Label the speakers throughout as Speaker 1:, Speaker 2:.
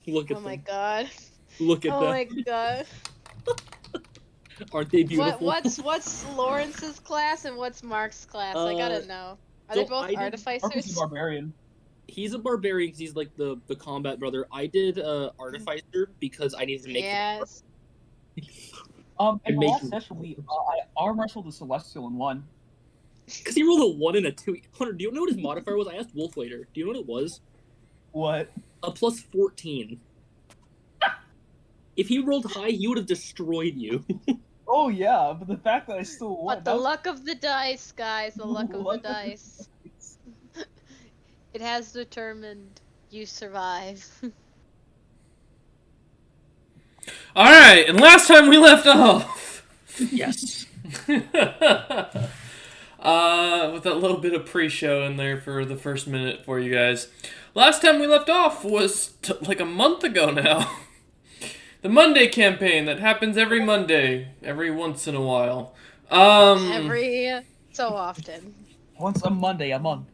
Speaker 1: Look at
Speaker 2: Oh my
Speaker 1: them.
Speaker 2: god.
Speaker 1: Look at
Speaker 2: Oh
Speaker 1: them.
Speaker 2: my god.
Speaker 1: Aren't they beautiful?
Speaker 2: What's Lawrence's class and what's Mark's class? I gotta know. Are they both
Speaker 1: I did.
Speaker 3: Mark is a
Speaker 2: artificers?
Speaker 3: barbarian.
Speaker 1: He's a barbarian because he's like the combat brother. I did artificer because I needed to make.
Speaker 2: Yes.
Speaker 3: In the
Speaker 1: make-
Speaker 3: last session, I arm wrestled the Celestial and won.
Speaker 1: Because he rolled a 1 and a 2. Hunter, do you know what his modifier was? I asked Wolf later. Do you know what it was?
Speaker 3: What?
Speaker 1: A plus 14. If he rolled high, he would have destroyed you.
Speaker 3: Oh yeah, but the fact that I still won.
Speaker 2: But the luck of the dice, guys, the luck of the
Speaker 3: Luck
Speaker 2: dice. It has determined you survive.
Speaker 4: Alright, and last time we left off.
Speaker 1: Yes.
Speaker 4: With that little bit of pre-show in there for the first minute for you guys. Last time we left off was like a month ago now. The Monday campaign that happens every Monday, every once in a while.
Speaker 2: Every so often.
Speaker 3: Once a Monday, a month.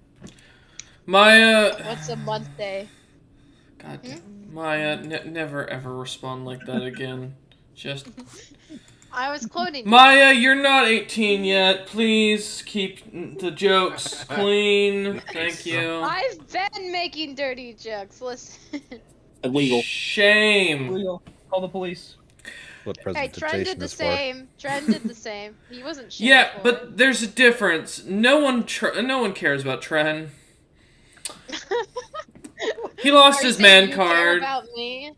Speaker 4: Maya...
Speaker 2: What's a month day?
Speaker 4: God, Maya, never ever respond like that again. Just...
Speaker 2: I was cloning.
Speaker 4: Maya, you're not 18 yet. Please keep the jokes clean. Thank you.
Speaker 2: I've been making dirty jokes. Listen.
Speaker 1: Illegal.
Speaker 4: Shame.
Speaker 3: Leo, call the police.
Speaker 5: What
Speaker 2: Hey,
Speaker 5: presentation
Speaker 2: Trent did the
Speaker 5: is for.
Speaker 2: same. Trent did the same. He wasn't shamed
Speaker 4: Yeah,
Speaker 2: for
Speaker 4: but there's a difference. No one cares about Tren. He lost
Speaker 2: Are
Speaker 4: his
Speaker 2: you saying
Speaker 4: man
Speaker 2: you care
Speaker 4: card.
Speaker 2: about me?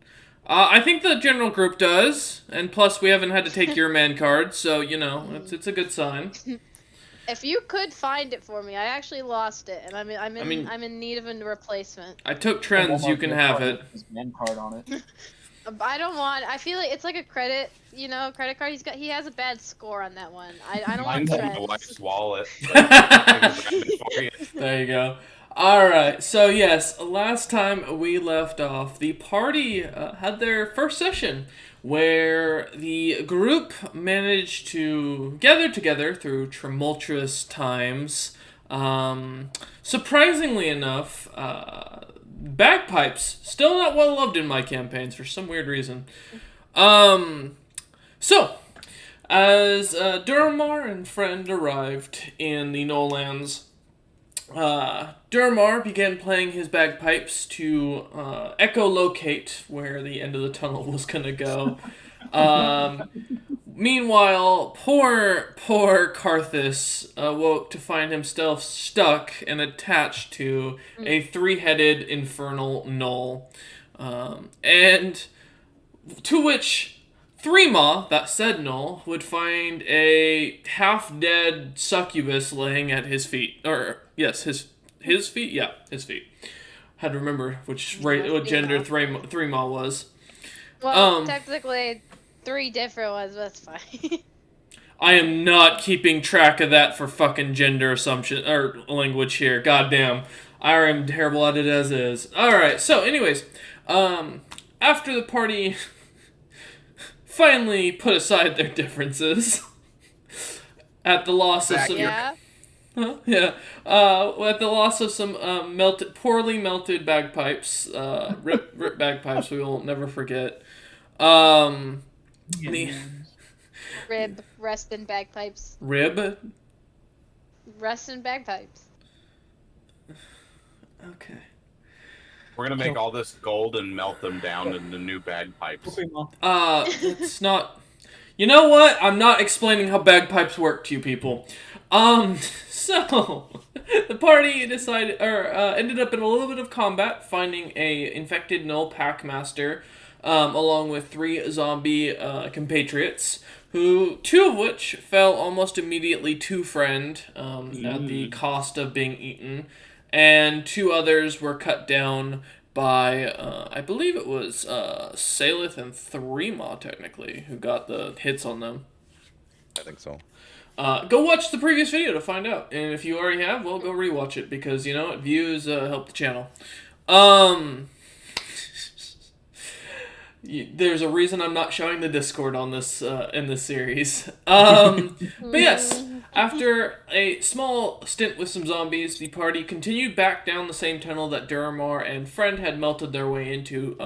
Speaker 4: I think the general group does, and plus we haven't had to take your man card, so you know it's a good sign.
Speaker 2: If you could find it for me, I actually lost it, and I'm in need of a replacement.
Speaker 4: I took Tren's. You can have it.
Speaker 3: His man card on it.
Speaker 2: I don't want. I feel like it's like a credit, credit card. He has a bad score on that one. I don't want
Speaker 6: Mine's in my
Speaker 2: Trent's.
Speaker 6: wife's wallet.
Speaker 4: There you go. Alright, so yes, last time we left off, the party had their first session where the group managed to gather together through tumultuous times. Surprisingly enough, bagpipes, still not well loved in my campaigns for some weird reason. So, as Durmar and friend arrived in the Nolands, Durmar began playing his bagpipes to echolocate where the end of the tunnel was gonna go. Meanwhile, poor Karthus awoke to find himself stuck and attached to a three-headed infernal gnoll. And to which Threema, that said gnoll, would find a half-dead succubus laying at his feet. Or, yes, his feet? Yeah, his feet. Had to remember what gender Threema was.
Speaker 2: Well, technically, 3 different ones. That's fine.
Speaker 4: I am not keeping track of that for fucking gender assumption or language here. Goddamn, I am terrible at it as is. All right. So, anyways, after the party finally put aside their differences at the loss of some.
Speaker 2: Yeah.
Speaker 4: Yeah. At the loss of some poorly melted bagpipes, rip bagpipes. We will never forget.
Speaker 2: Rib, rest in bagpipes.
Speaker 4: Rib?
Speaker 2: Rest in bagpipes.
Speaker 4: Okay.
Speaker 6: We're gonna make all this gold and melt them down into new bagpipes.
Speaker 4: It's not... You know what? I'm not explaining how bagpipes work to you people. So... The party ended up in a little bit of combat, finding a infected gnoll packmaster, along with 3 zombie compatriots, two of which fell almost immediately to friend at the cost of being eaten, and 2 others were cut down by, I believe it was Salith and Threema, technically, who got the hits on them.
Speaker 5: I think so.
Speaker 4: Go watch the previous video to find out, and if you already have, well, go rewatch it, because, views help the channel. There's a reason I'm not showing the Discord on this in this series. But yes, after a small stint with some zombies, the party continued back down the same tunnel that Duramar and Friend had melted their way into,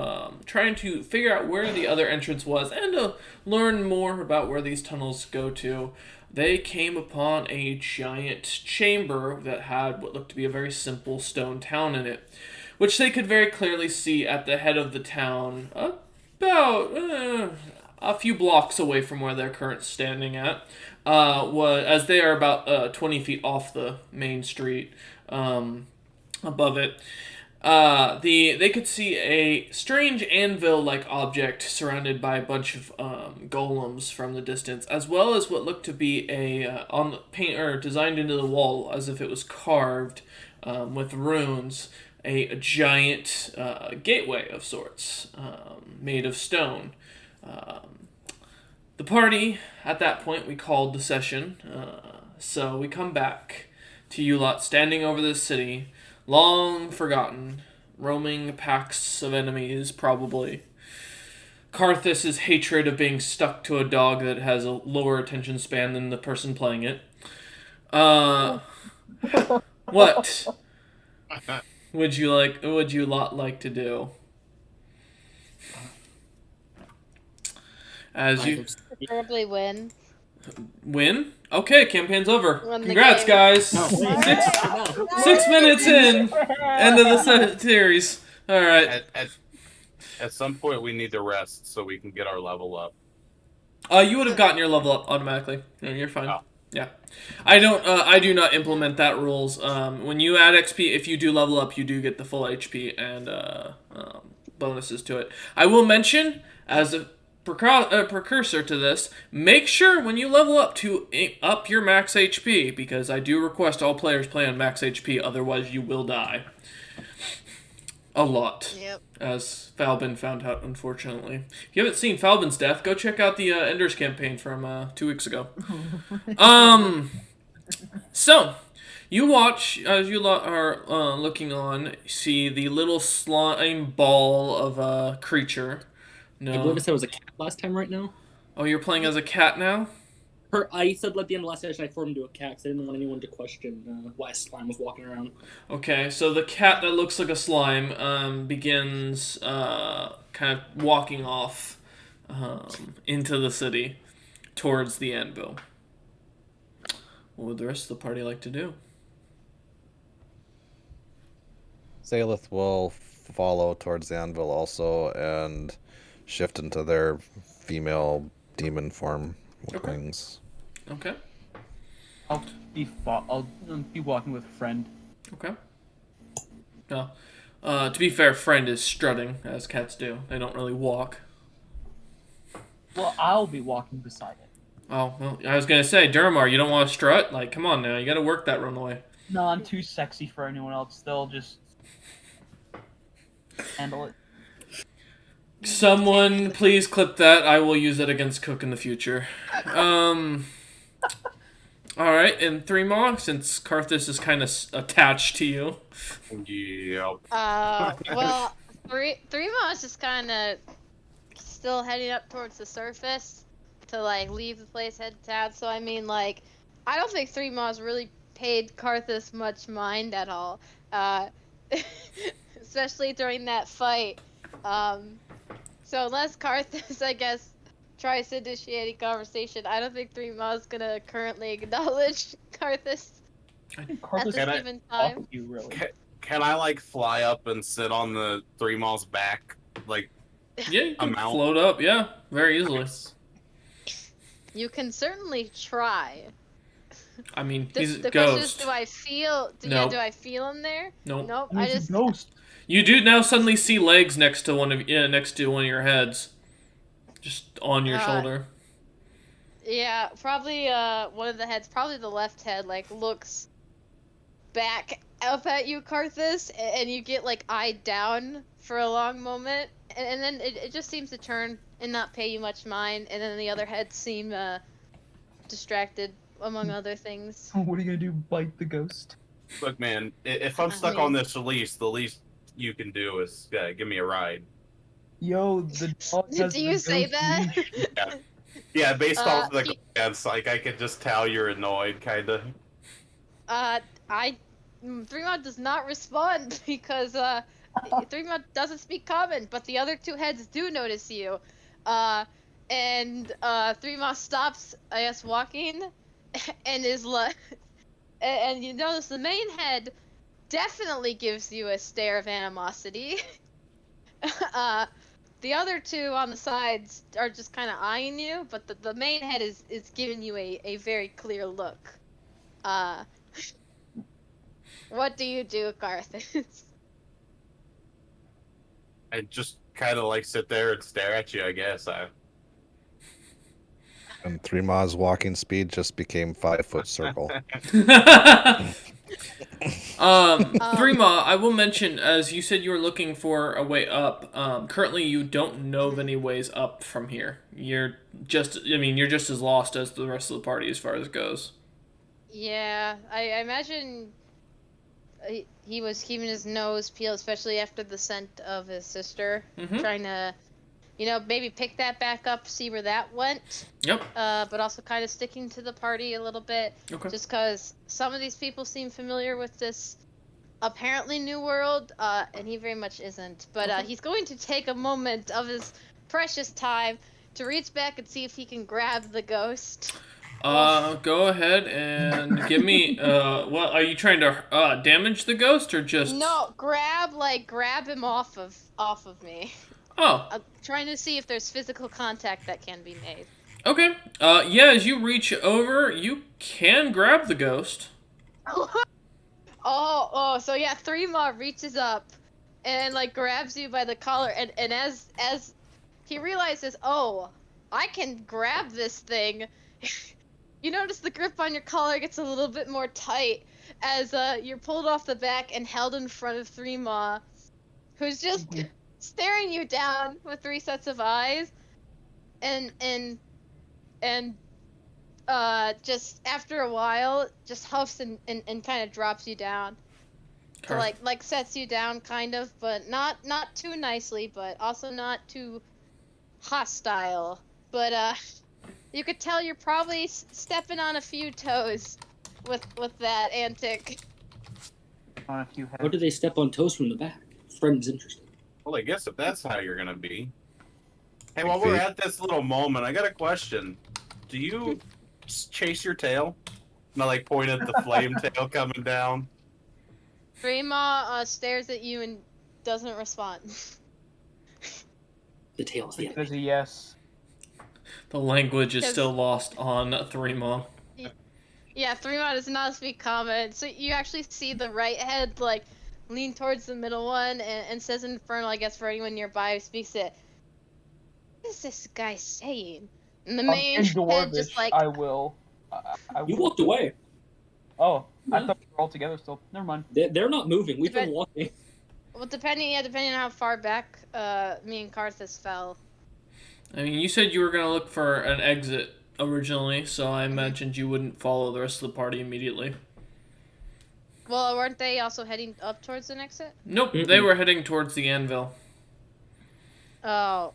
Speaker 4: trying to figure out where the other entrance was and to learn more about where these tunnels go to. They came upon a giant chamber that had what looked to be a very simple stone town in it, which they could very clearly see at the head of the town, about a few blocks away from where they're currently standing at, as they are about 20 feet off the main street above it. They could see a strange anvil-like object surrounded by a bunch of golems from the distance, as well as what looked to be designed into the wall as if it was carved with runes. A giant gateway of sorts, made of stone. The party, at that point, we called the session. So we come back to you lot standing over this city, long forgotten, roaming packs of enemies, probably. Karthus' hatred of being stuck to a dog that has a lower attention span than the person playing it. What? Would you lot like to do? As you
Speaker 2: Preferably win.
Speaker 4: win? Okay, campaign's over.
Speaker 2: Won the
Speaker 4: Congrats,
Speaker 2: game.
Speaker 4: guys.
Speaker 1: No, wait.
Speaker 4: 6 minutes in, end of the series. All right.
Speaker 6: At some point, we need to rest so we can get our level up.
Speaker 4: You would have gotten your level up automatically. Yeah, you're fine.
Speaker 6: Oh.
Speaker 4: Yeah, I do not implement that rules. When you add XP, if you do level up, you do get the full HP and bonuses to it. I will mention, as a precursor to this, make sure when you level up to up your max HP, because I do request all players play on max HP, otherwise you will die. A lot.
Speaker 2: Yep.
Speaker 4: As Falbin found out, unfortunately. If you haven't seen Falbin's death, go check out the Enders campaign from 2 weeks ago. So, you watch, as you are looking on, see the little slime ball of a creature.
Speaker 1: I
Speaker 4: No.
Speaker 1: believe I said it was a cat last time right now.
Speaker 4: Oh, you're playing as a cat now?
Speaker 1: I said at the end of last session I formed into a cat because I didn't want anyone to question why a slime was walking around.
Speaker 4: Okay, so the cat that looks like a slime begins kind of walking off into the city towards the anvil. What would the rest of the party like to do?
Speaker 5: Zalith will follow towards the anvil also and shift into their female demon form with
Speaker 4: Okay.
Speaker 5: wings.
Speaker 4: Okay.
Speaker 3: I'll be walking with a friend.
Speaker 4: Okay. Now, to be fair, Friend is strutting, as cats do. They don't really walk.
Speaker 3: Well, I'll be walking beside it.
Speaker 4: Oh, well, I was going to say, Duramar, you don't want to strut? Like, come on now, you got to work that runaway.
Speaker 3: No, I'm too sexy for anyone else. They'll just handle it.
Speaker 4: Someone, please clip that. I will use it against Cook in the future. Alright, and 3 more, since Karthus is kind of attached to you.
Speaker 6: Yep.
Speaker 2: Well, three Ma's just kind of still heading up towards the surface to like leave the place, head to town. So I mean, like, I don't think 3 Ma's really paid Karthus much mind at all, especially during that fight. So unless Karthus, I guess, tries to initiate a conversation, I don't think 3 Ma's gonna currently acknowledge Karthus
Speaker 3: I think
Speaker 2: at
Speaker 3: Karthus
Speaker 2: this
Speaker 6: Can I-
Speaker 2: given
Speaker 3: talk
Speaker 2: time.
Speaker 3: to you, really.
Speaker 6: Can I like fly up and sit on the 3 Ma's back? Like,
Speaker 4: Yeah, you can
Speaker 6: Amount.
Speaker 4: float up, yeah, very easily.
Speaker 2: You can certainly try.
Speaker 4: I mean, he's a
Speaker 2: The question is,
Speaker 4: ghost.
Speaker 2: do I feel?
Speaker 4: Nope.
Speaker 2: Do I feel him there?
Speaker 4: Nope.
Speaker 2: Nope.
Speaker 3: And
Speaker 2: I
Speaker 3: it's
Speaker 2: just.
Speaker 3: a ghost.
Speaker 4: You do now suddenly see legs next to one of your heads. Just on your shoulder.
Speaker 2: Yeah, probably one of the heads, probably the left head, like looks back up at you, Karthus, and you get like eyed down for a long moment, and then it just seems to turn and not pay you much mind, and then the other heads seem distracted among other things.
Speaker 3: What are you gonna do? Bite the ghost?
Speaker 6: look, man, if I'm stuck on this leash, the least you can do is give me a ride.
Speaker 3: Yo, the dog has
Speaker 2: Do you
Speaker 3: the
Speaker 2: say
Speaker 3: ghost
Speaker 2: that?
Speaker 3: leash.
Speaker 6: Yeah, based off of the
Speaker 2: he-
Speaker 6: comments, like I could just tell you're annoyed, kinda.
Speaker 2: Threemont does not respond because Threemont doesn't speak common, but the other two heads do notice you. Threemont stops, I guess, walking, and is like, and you notice the main head definitely gives you a stare of animosity. The other two on the sides are just kind of eyeing you, but the main head is giving you a very clear look. What do you do, Carthus?
Speaker 6: I just kind of like sit there and stare at you, I guess.
Speaker 5: And Three Ma's walking speed just became 5-foot circle.
Speaker 4: Threema, I will mention, as you said you were looking for a way up, currently you don't know of any ways up from here. You're just as lost as the rest of the party as far as it goes.
Speaker 2: Yeah, I imagine he was keeping his nose peeled, especially after the scent of his sister, trying to, maybe pick that back up, see where that went.
Speaker 4: Yep.
Speaker 2: But also kind of sticking to the party a little bit, just because some of these people seem familiar with this apparently new world, and he very much isn't. But he's going to take a moment of his precious time to reach back and see if he can grab the ghost.
Speaker 4: Go ahead and give me, what, are you trying to, damage the ghost, or just...
Speaker 2: No, grab him off of me.
Speaker 4: Oh.
Speaker 2: I'm trying to see if there's physical contact that can be made.
Speaker 4: Okay. Yeah, as you reach over, you can grab the ghost.
Speaker 2: So yeah, Threema reaches up and grabs you by the collar, and as he realizes, oh, I can grab this thing. You notice the grip on your collar gets a little bit more tight as you're pulled off the back and held in front of Threema, who's just staring you down with 3 sets of eyes, and just after a while just huffs and kind of drops you down. So, like sets you down kind of, but not too nicely, but also not too hostile. But you could tell you're probably stepping on a few toes with that antic.
Speaker 3: On a few
Speaker 1: How do they step on toes from the back? Friend's interesting.
Speaker 6: Well, I guess if that's how you're gonna be. Hey, while we're at this little moment, I got a question. Do you chase your tail? And I point at the flame tail coming down.
Speaker 2: Threema stares at you and doesn't respond.
Speaker 1: The tail's the
Speaker 3: Because
Speaker 1: enemy.
Speaker 3: yes.
Speaker 4: The language is
Speaker 2: Because-
Speaker 4: still lost on Threema.
Speaker 2: Yeah, Threema does not speak common, so you actually see the right head lean towards the middle one and says Infernal, I guess, for anyone nearby who speaks it. What is this guy saying? And the main
Speaker 3: In
Speaker 2: head
Speaker 3: Dwarvish,
Speaker 2: just
Speaker 3: I will. I
Speaker 1: You
Speaker 3: will.
Speaker 1: walked away.
Speaker 3: Oh, I thought we were all together still. Never mind.
Speaker 1: They're not moving. We've been
Speaker 2: Depend-
Speaker 1: walking.
Speaker 2: Well, depending on how far back me and Carthus fell.
Speaker 4: I mean, you said you were going to look for an exit originally, so I imagined you wouldn't follow the rest of the party immediately.
Speaker 2: Well, weren't they also heading up towards the exit?
Speaker 4: Nope,
Speaker 1: Mm-mm.
Speaker 4: they were heading towards the anvil.
Speaker 2: Oh.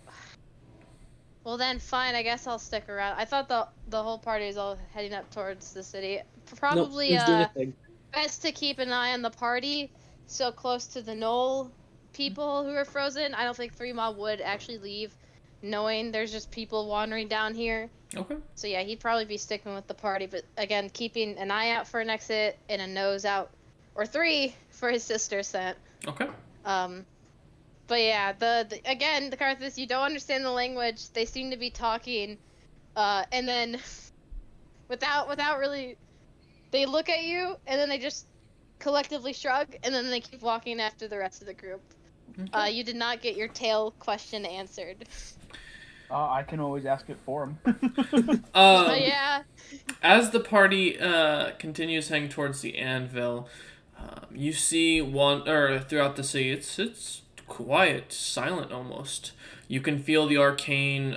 Speaker 2: Well then, fine. I guess I'll stick around. I thought the whole party is all heading up towards the city. Probably
Speaker 1: Nope, he's doing a thing.
Speaker 2: best to keep an eye on the party so close to the knoll people who are frozen. I don't think Threema would actually leave, knowing there's just people wandering down here.
Speaker 4: Okay.
Speaker 2: So yeah, he'd probably be sticking with the party, but again, keeping an eye out for an exit and a nose out, or 3 for his sister scent.
Speaker 4: Okay.
Speaker 2: But yeah, the again, the Carthus, you don't understand the language. They seem to be talking, and then without really, they look at you and then they just collectively shrug and then they keep walking after the rest of the group. You did not get your tail question answered.
Speaker 3: I can always ask it for him.
Speaker 2: But yeah,
Speaker 4: As the party continues heading towards the anvil, you see throughout the city, it's quiet, silent almost. You can feel the arcane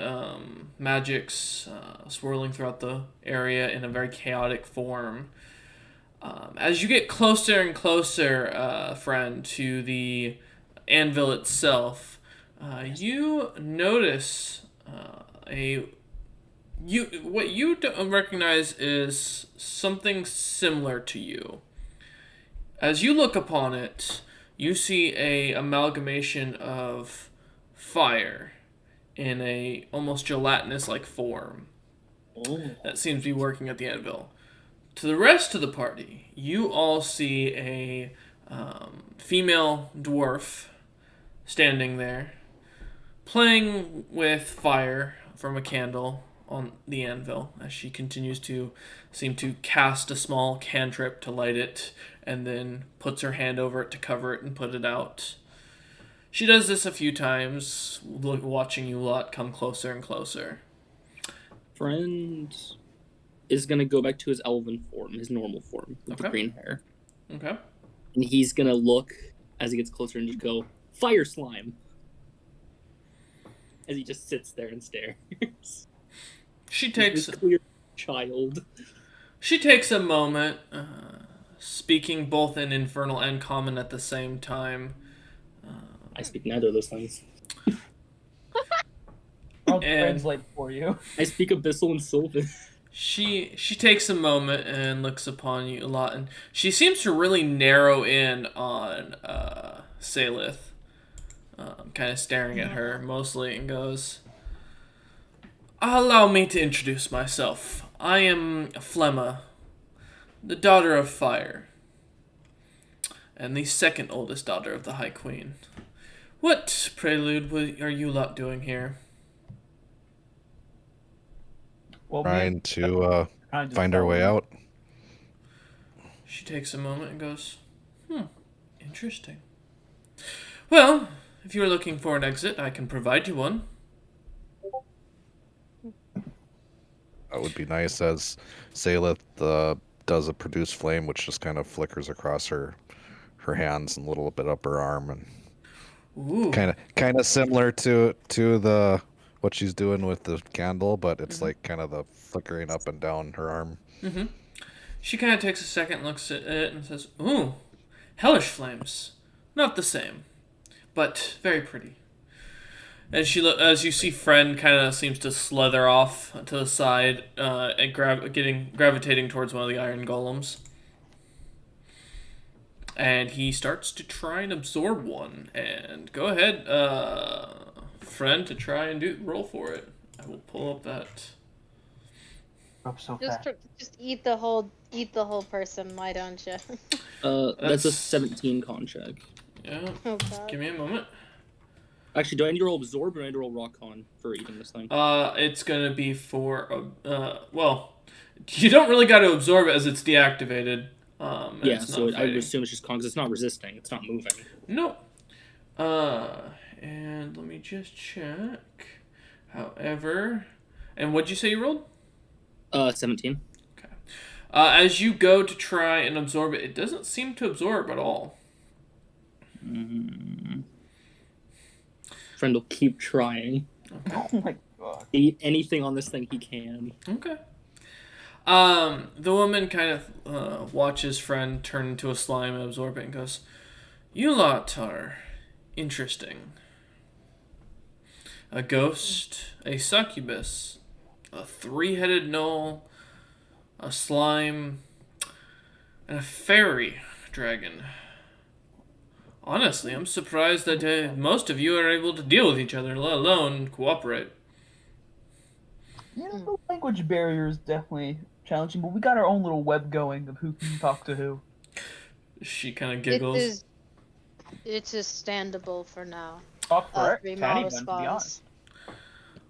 Speaker 4: magics swirling throughout the area in a very chaotic form. As you get closer and closer, friend, to the anvil itself, You notice what you don't recognize is something similar to you. As you look upon it, you see a amalgamation of fire in a almost gelatinous-like form that seems to be working at the anvil. To the rest of the party, you all see a female dwarf standing there, playing with fire from a candle on the anvil as she continues to seem to cast a small cantrip to light it and then puts her hand over it to cover it and put it out. She does this a few times, watching you lot come closer and closer.
Speaker 1: Friend is gonna go back to his elven form, his normal form, with the green hair.
Speaker 4: Okay.
Speaker 1: And he's gonna look as he gets closer and just go, "Fire slime!" As he just sits there and stares.
Speaker 4: She takes
Speaker 1: This clear child.
Speaker 4: She takes a moment, speaking both in Infernal and Common at the same time.
Speaker 1: I speak neither of those things.
Speaker 3: I'll
Speaker 4: And-
Speaker 3: translate for you.
Speaker 1: I speak Abyssal and Sylvan.
Speaker 4: She takes a moment and looks upon you a lot, and she seems to really narrow in on Salith, kind of staring at her mostly, and goes, "Allow me to introduce myself. I am Flemma, the daughter of fire, and the second oldest daughter of the High Queen. What prelude are you lot doing here?"
Speaker 3: Well,
Speaker 5: Trying to
Speaker 3: trying to
Speaker 5: find our way out.
Speaker 4: She takes a moment and goes, interesting. Well, if you are looking for an exit, I can provide you one.
Speaker 5: That would be nice, as Salith does a produce flame, which just kind of flickers across her hands and a little bit up her arm, and
Speaker 4: Ooh.
Speaker 5: kind of similar to the what she's doing with the candle, but it's like kind of the flickering up and down her arm.
Speaker 4: Mm-hmm. She kind of takes a second, looks at it, and says, "Ooh, hellish flames. Not the same, but very pretty." And as you see, Friend kind of seems to slither off to the side and gravitating towards one of the iron golems. And he starts to try and absorb one. And go ahead, Friend, to try and roll for it. I will pull up that.
Speaker 3: Up so
Speaker 2: Just
Speaker 3: fast.
Speaker 2: just eat the whole person. Why don't you?
Speaker 1: That's a 17 con check.
Speaker 4: Yeah,
Speaker 2: Oh god.
Speaker 4: give me a moment.
Speaker 1: Actually, do I need to roll absorb or do I need to roll rock con for eating this thing?
Speaker 4: It's gonna be for well, you don't really got to absorb it as it's deactivated. And
Speaker 1: Yeah,
Speaker 4: it's
Speaker 1: so
Speaker 4: not
Speaker 1: I would
Speaker 4: fighting.
Speaker 1: assume it's just con because it's not resisting, it's not moving.
Speaker 4: No. And let me just check. However, and what'd you say you rolled?
Speaker 1: 17.
Speaker 4: As you go to try and absorb it, it doesn't seem to absorb at all.
Speaker 1: Friend will keep trying.
Speaker 3: Oh my god.
Speaker 1: Eat anything on this thing he can.
Speaker 4: Okay. The woman kind of watches Friend turn into a slime and absorb it and goes, "You lot are interesting. A ghost, a succubus, a three-headed gnoll, a slime, and a fairy dragon. Honestly, I'm surprised that most of you are able to deal with each other, let alone cooperate."
Speaker 3: Yeah, the language barrier is definitely challenging, but we got our own little web going of who can talk to who.
Speaker 4: She kind of giggles.
Speaker 2: It is standable for now.
Speaker 3: Talk for it.
Speaker 2: Remo
Speaker 3: Can't even, to be
Speaker 2: responds.
Speaker 3: honest.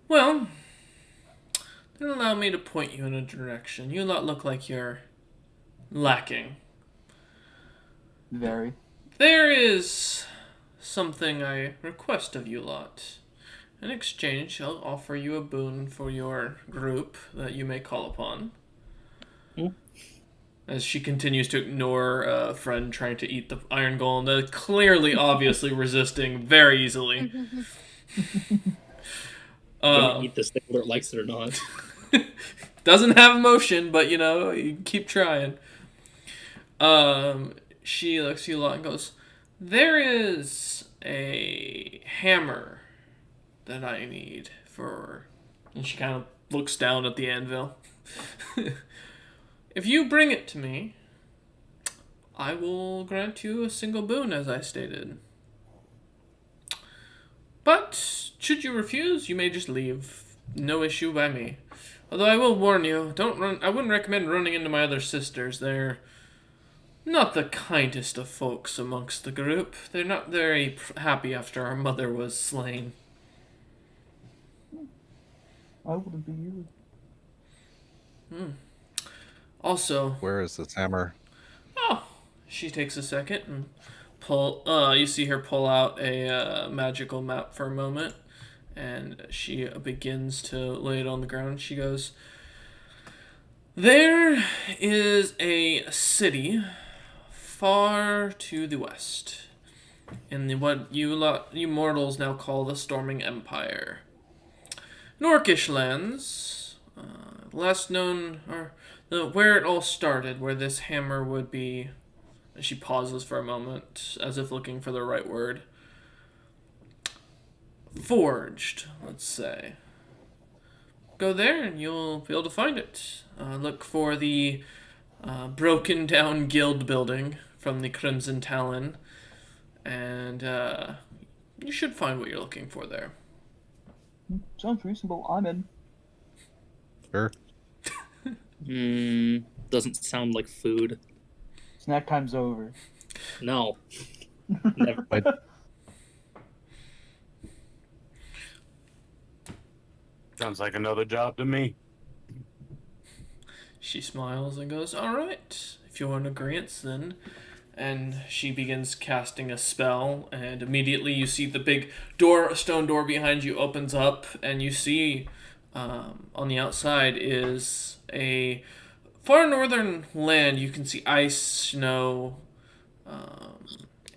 Speaker 4: Well, then allow me to point you in a direction. You lot look like you're lacking.
Speaker 3: Very.
Speaker 4: There is something I request of you lot. In exchange, I'll offer you a boon for your group that you may call upon. As she continues to ignore a friend trying to eat the iron golem that is clearly, obviously resisting very easily.
Speaker 1: Gonna eat this thing whether it likes it or not.
Speaker 4: Doesn't have emotion, but you keep trying. She looks at you a lot and goes, "There is a hammer that I need for... And she kind of looks down at the anvil. If you bring it to me, I will grant you a single boon, as I stated. But, should you refuse, you may just leave. No issue by me. Although I will warn you, I wouldn't recommend running into my other sisters. They're not the kindest of folks amongst the group. They're not very happy after our mother was slain.
Speaker 3: I wouldn't be either.
Speaker 4: Also,
Speaker 5: Where is this hammer?
Speaker 4: oh, she takes a second and you see her pull out a magical map for a moment, and she begins to lay it on the ground. She goes, there is a city far to the west, in what you mortals now call the Storming Empire. Norkish lands, last known, or where it all started, where this hammer would be. She pauses for a moment, as if looking for the right word. Forged, let's say. Go there and you'll be able to find it. Look for the broken down guild building from the Crimson Talon, and you should find what you're looking for there.
Speaker 3: Sounds reasonable. I'm in.
Speaker 5: Sure.
Speaker 1: Doesn't sound like food.
Speaker 3: Snack time's over.
Speaker 1: No. Never.
Speaker 6: Sounds like another job to me.
Speaker 4: She smiles and goes, all right, if you're in agreement, then. And she begins casting a spell, and immediately you see the big stone door behind you opens up, and you see on the outside is a far northern land. You can see ice, snow,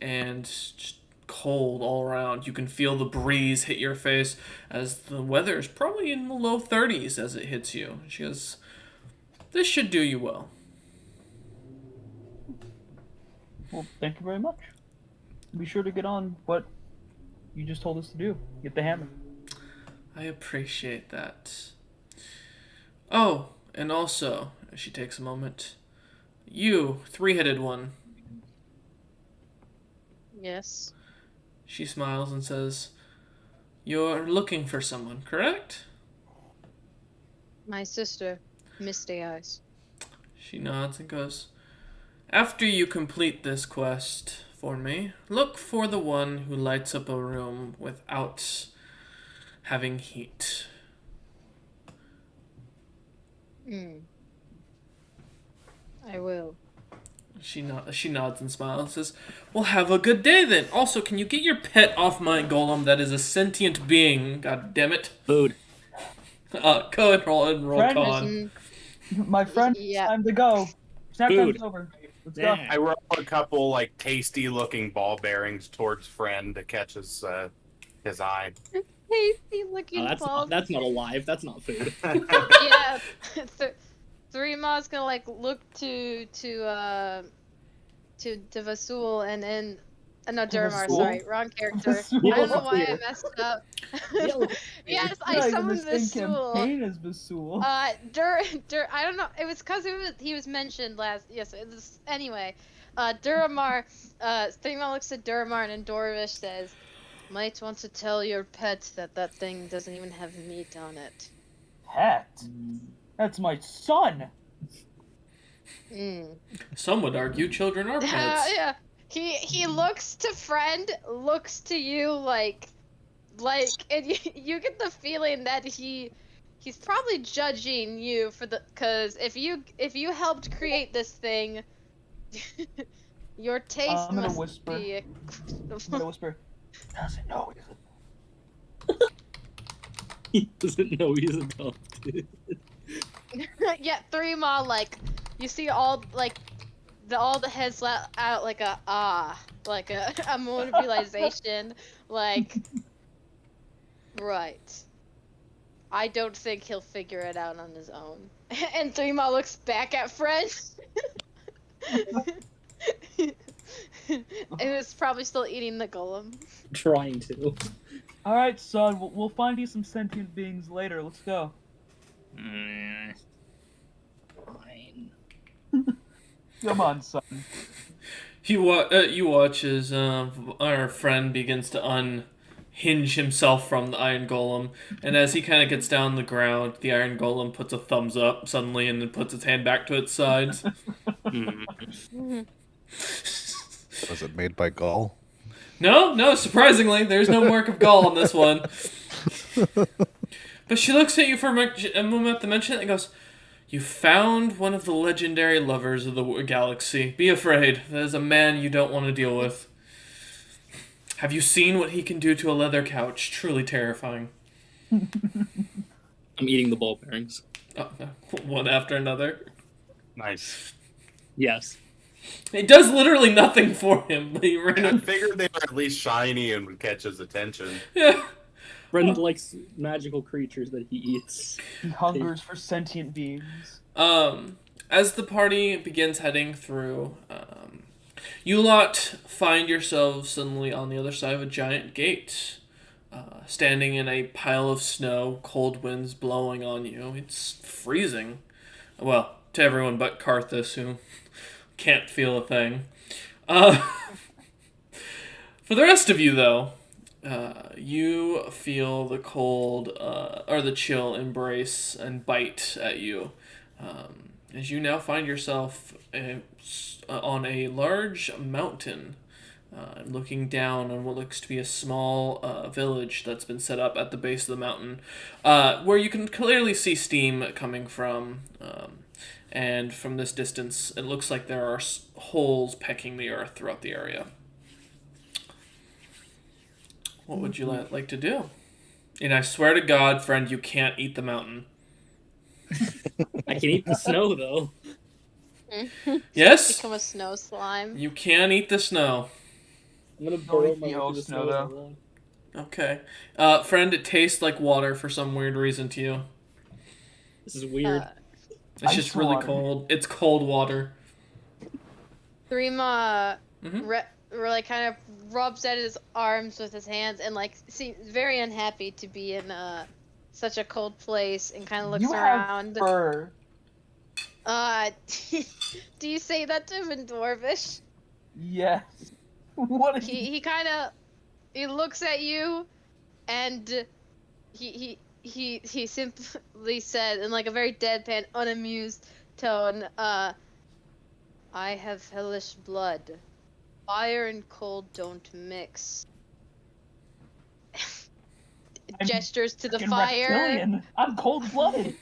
Speaker 4: and just cold all around. You can feel the breeze hit your face as the weather is probably in the low 30s as it hits you. She goes, this should do you well.
Speaker 3: Well, thank you very much. Be sure to get on what you just told us to do. Get the hammer.
Speaker 4: I appreciate that. Oh, and also, she takes a moment. You, three-headed one.
Speaker 2: Yes.
Speaker 4: She smiles and says, you're looking for someone, correct?
Speaker 2: My sister, Misty Eyes.
Speaker 4: She nods and goes, after you complete this quest for me, look for the one who lights up a room without having heat.
Speaker 2: I will.
Speaker 4: She nods and smiles and says, well, have a good day then. Also, can you get your pet off my golem that is a sentient being? God damn it.
Speaker 1: Food.
Speaker 4: Go and roll
Speaker 3: Friend,
Speaker 4: con.
Speaker 3: My friend,
Speaker 2: Yeah.
Speaker 3: it's time to go. Snack
Speaker 1: Food.
Speaker 3: time's over. Let's
Speaker 1: Yeah.
Speaker 3: go.
Speaker 6: I roll a couple like tasty looking ball bearings towards friend to catch his eye.
Speaker 2: Tasty looking balls.
Speaker 1: That's not alive. That's not food.
Speaker 2: Yeah. Three Ma's gonna like look to Vasul and then no, Duramar,
Speaker 3: Vasul?
Speaker 2: sorry, wrong character.
Speaker 3: Vasul.
Speaker 2: I don't know why I messed up. Yes, I
Speaker 3: Not even
Speaker 2: summoned
Speaker 3: the same
Speaker 2: Vasul.
Speaker 3: campaign as Vasul.
Speaker 2: I don't know. It was because he was mentioned last. Yes. It was, anyway, Duramar. Stigma looks at Duramar and Dorvish says, "Might want to tell your pet that thing doesn't even have meat on it."
Speaker 3: Hat. That's my son.
Speaker 4: Some would argue children are pets.
Speaker 2: Yeah. He looks to friend, looks to you like, and you get the feeling that he's probably judging you for because if you helped create this thing, your taste
Speaker 3: I'm gonna
Speaker 2: must
Speaker 3: whisper.
Speaker 2: be.
Speaker 3: I'm gonna whisper. Doesn't know
Speaker 1: He doesn't know he's adopted.
Speaker 2: Yeah, Three Ma, like you see all like all the heads let out like a like a moment of realization, like right. I don't think he'll figure it out on his own. And Three Ma looks back at Fred. It was probably still eating the golem.
Speaker 1: Trying to.
Speaker 3: All right, son. We'll find you some sentient beings later. Let's go.
Speaker 1: Fine.
Speaker 3: Come on, son.
Speaker 4: You watch as our friend begins to unhinge himself from the Iron Golem, and as he kind of gets down the ground, the Iron Golem puts a thumbs up suddenly and then puts its hand back to its sides.
Speaker 5: Was it made by Gaul?
Speaker 4: No, surprisingly, there's no mark of gall on this one. But she looks at you for a moment to mention it and goes, "You found one of the legendary lovers of the galaxy. Be afraid. That is a man you don't want to deal with. Have you seen what he can do to a leather couch? Truly terrifying."
Speaker 1: I'm eating the ball bearings.
Speaker 4: Oh, no. One after another.
Speaker 6: Nice.
Speaker 1: Yes.
Speaker 4: It does literally nothing for him, but he
Speaker 6: I
Speaker 4: ran
Speaker 6: figured they were at least shiny and would catch his attention.
Speaker 4: Yeah.
Speaker 1: Brendan likes magical creatures that he eats.
Speaker 3: He hungers for sentient beings.
Speaker 4: As the party begins heading through, you lot find yourselves suddenly on the other side of a giant gate, standing in a pile of snow, cold winds blowing on you. It's freezing. Well, to everyone but Karthus, who can't feel a thing. For the rest of you, though, you feel the cold, or the chill embrace and bite at you. As you now find yourself on a large mountain, looking down on what looks to be a small village that's been set up at the base of the mountain, where you can clearly see steam coming from, and from this distance, it looks like there are holes pecking the earth throughout the area. What would you like to do? And I swear to God, friend, you can't eat the mountain.
Speaker 1: I can eat the snow, though.
Speaker 4: Yes?
Speaker 2: Become a snow slime.
Speaker 4: You can eat the snow.
Speaker 1: I'm gonna
Speaker 3: Don't
Speaker 1: burrow
Speaker 3: eat
Speaker 1: my
Speaker 3: the
Speaker 1: way
Speaker 3: old
Speaker 1: through the
Speaker 3: snow,
Speaker 1: snow.
Speaker 3: though.
Speaker 1: as I walk.
Speaker 4: Okay. Friend, it tastes like water for some weird reason to you.
Speaker 1: This is weird.
Speaker 4: It's
Speaker 3: Ice
Speaker 4: just really
Speaker 3: water.
Speaker 4: cold. It's cold water.
Speaker 2: Thrima
Speaker 4: Mhm.
Speaker 2: like kind of rubs at his arms with his hands and like seems very unhappy to be in such a cold place and kind of looks
Speaker 3: You have
Speaker 2: around.
Speaker 3: fur.
Speaker 2: Do you say that to him in Dwarvish?
Speaker 3: Yes. What is
Speaker 2: He kind of he looks at you, and he simply said in like a very deadpan, unamused tone, "I have hellish blood. Fire and cold don't mix."
Speaker 3: I'm
Speaker 2: Gestures to the
Speaker 3: fucking
Speaker 2: fire.
Speaker 3: reptilian. I'm cold-blooded.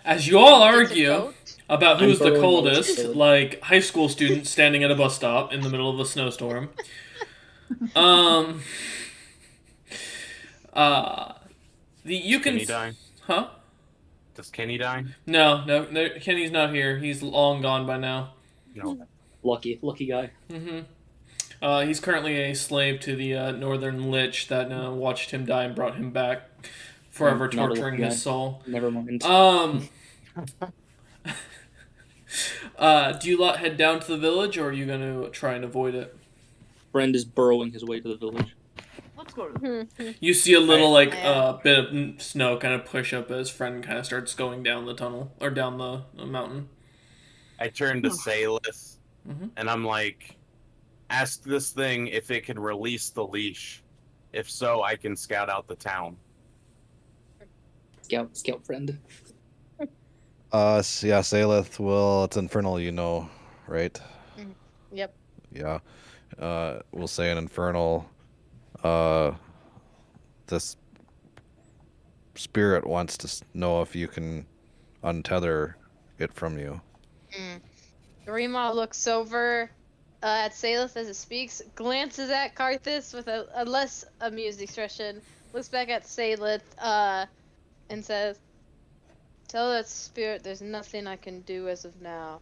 Speaker 4: As you all
Speaker 2: Gets a
Speaker 4: argue
Speaker 2: coat.
Speaker 4: about
Speaker 1: I'm
Speaker 4: who's the
Speaker 1: burrowing my
Speaker 4: coldest,
Speaker 1: sword.
Speaker 4: like high school students standing at a bus stop in the middle of a snowstorm. You can.
Speaker 6: Kenny die?
Speaker 4: Huh?
Speaker 6: Does Kenny die?
Speaker 4: No, Kenny's not here. He's long gone by now.
Speaker 6: No.
Speaker 1: Lucky guy.
Speaker 4: He's currently a slave to the Northern Lich that watched him die and brought him back, forever
Speaker 1: Not a lucky
Speaker 4: torturing
Speaker 1: guy.
Speaker 4: his soul.
Speaker 1: Never mind.
Speaker 4: Do you lot head down to the village, or are you going to try and avoid it?
Speaker 1: Brend is burrowing his way to the village.
Speaker 3: Let's go to
Speaker 4: You see a little
Speaker 6: Right.
Speaker 4: bit of snow kind of push up as friend kind of starts going down the tunnel or down the mountain.
Speaker 6: I turn to Salith,
Speaker 4: Mhm.
Speaker 6: and I'm like, ask this thing if it can release the leash. If so, I can scout out the town.
Speaker 1: Scout friend.
Speaker 5: Yeah, Salith will. It's infernal, you know, right?
Speaker 2: Yep.
Speaker 5: Yeah. We'll say an infernal. This spirit wants to know if you can untether it from you.
Speaker 2: Rima looks over at Salith as it speaks, glances at Karthus with a less amused expression, looks back at Salith, and says, "Tell that spirit there's nothing I can do as of now.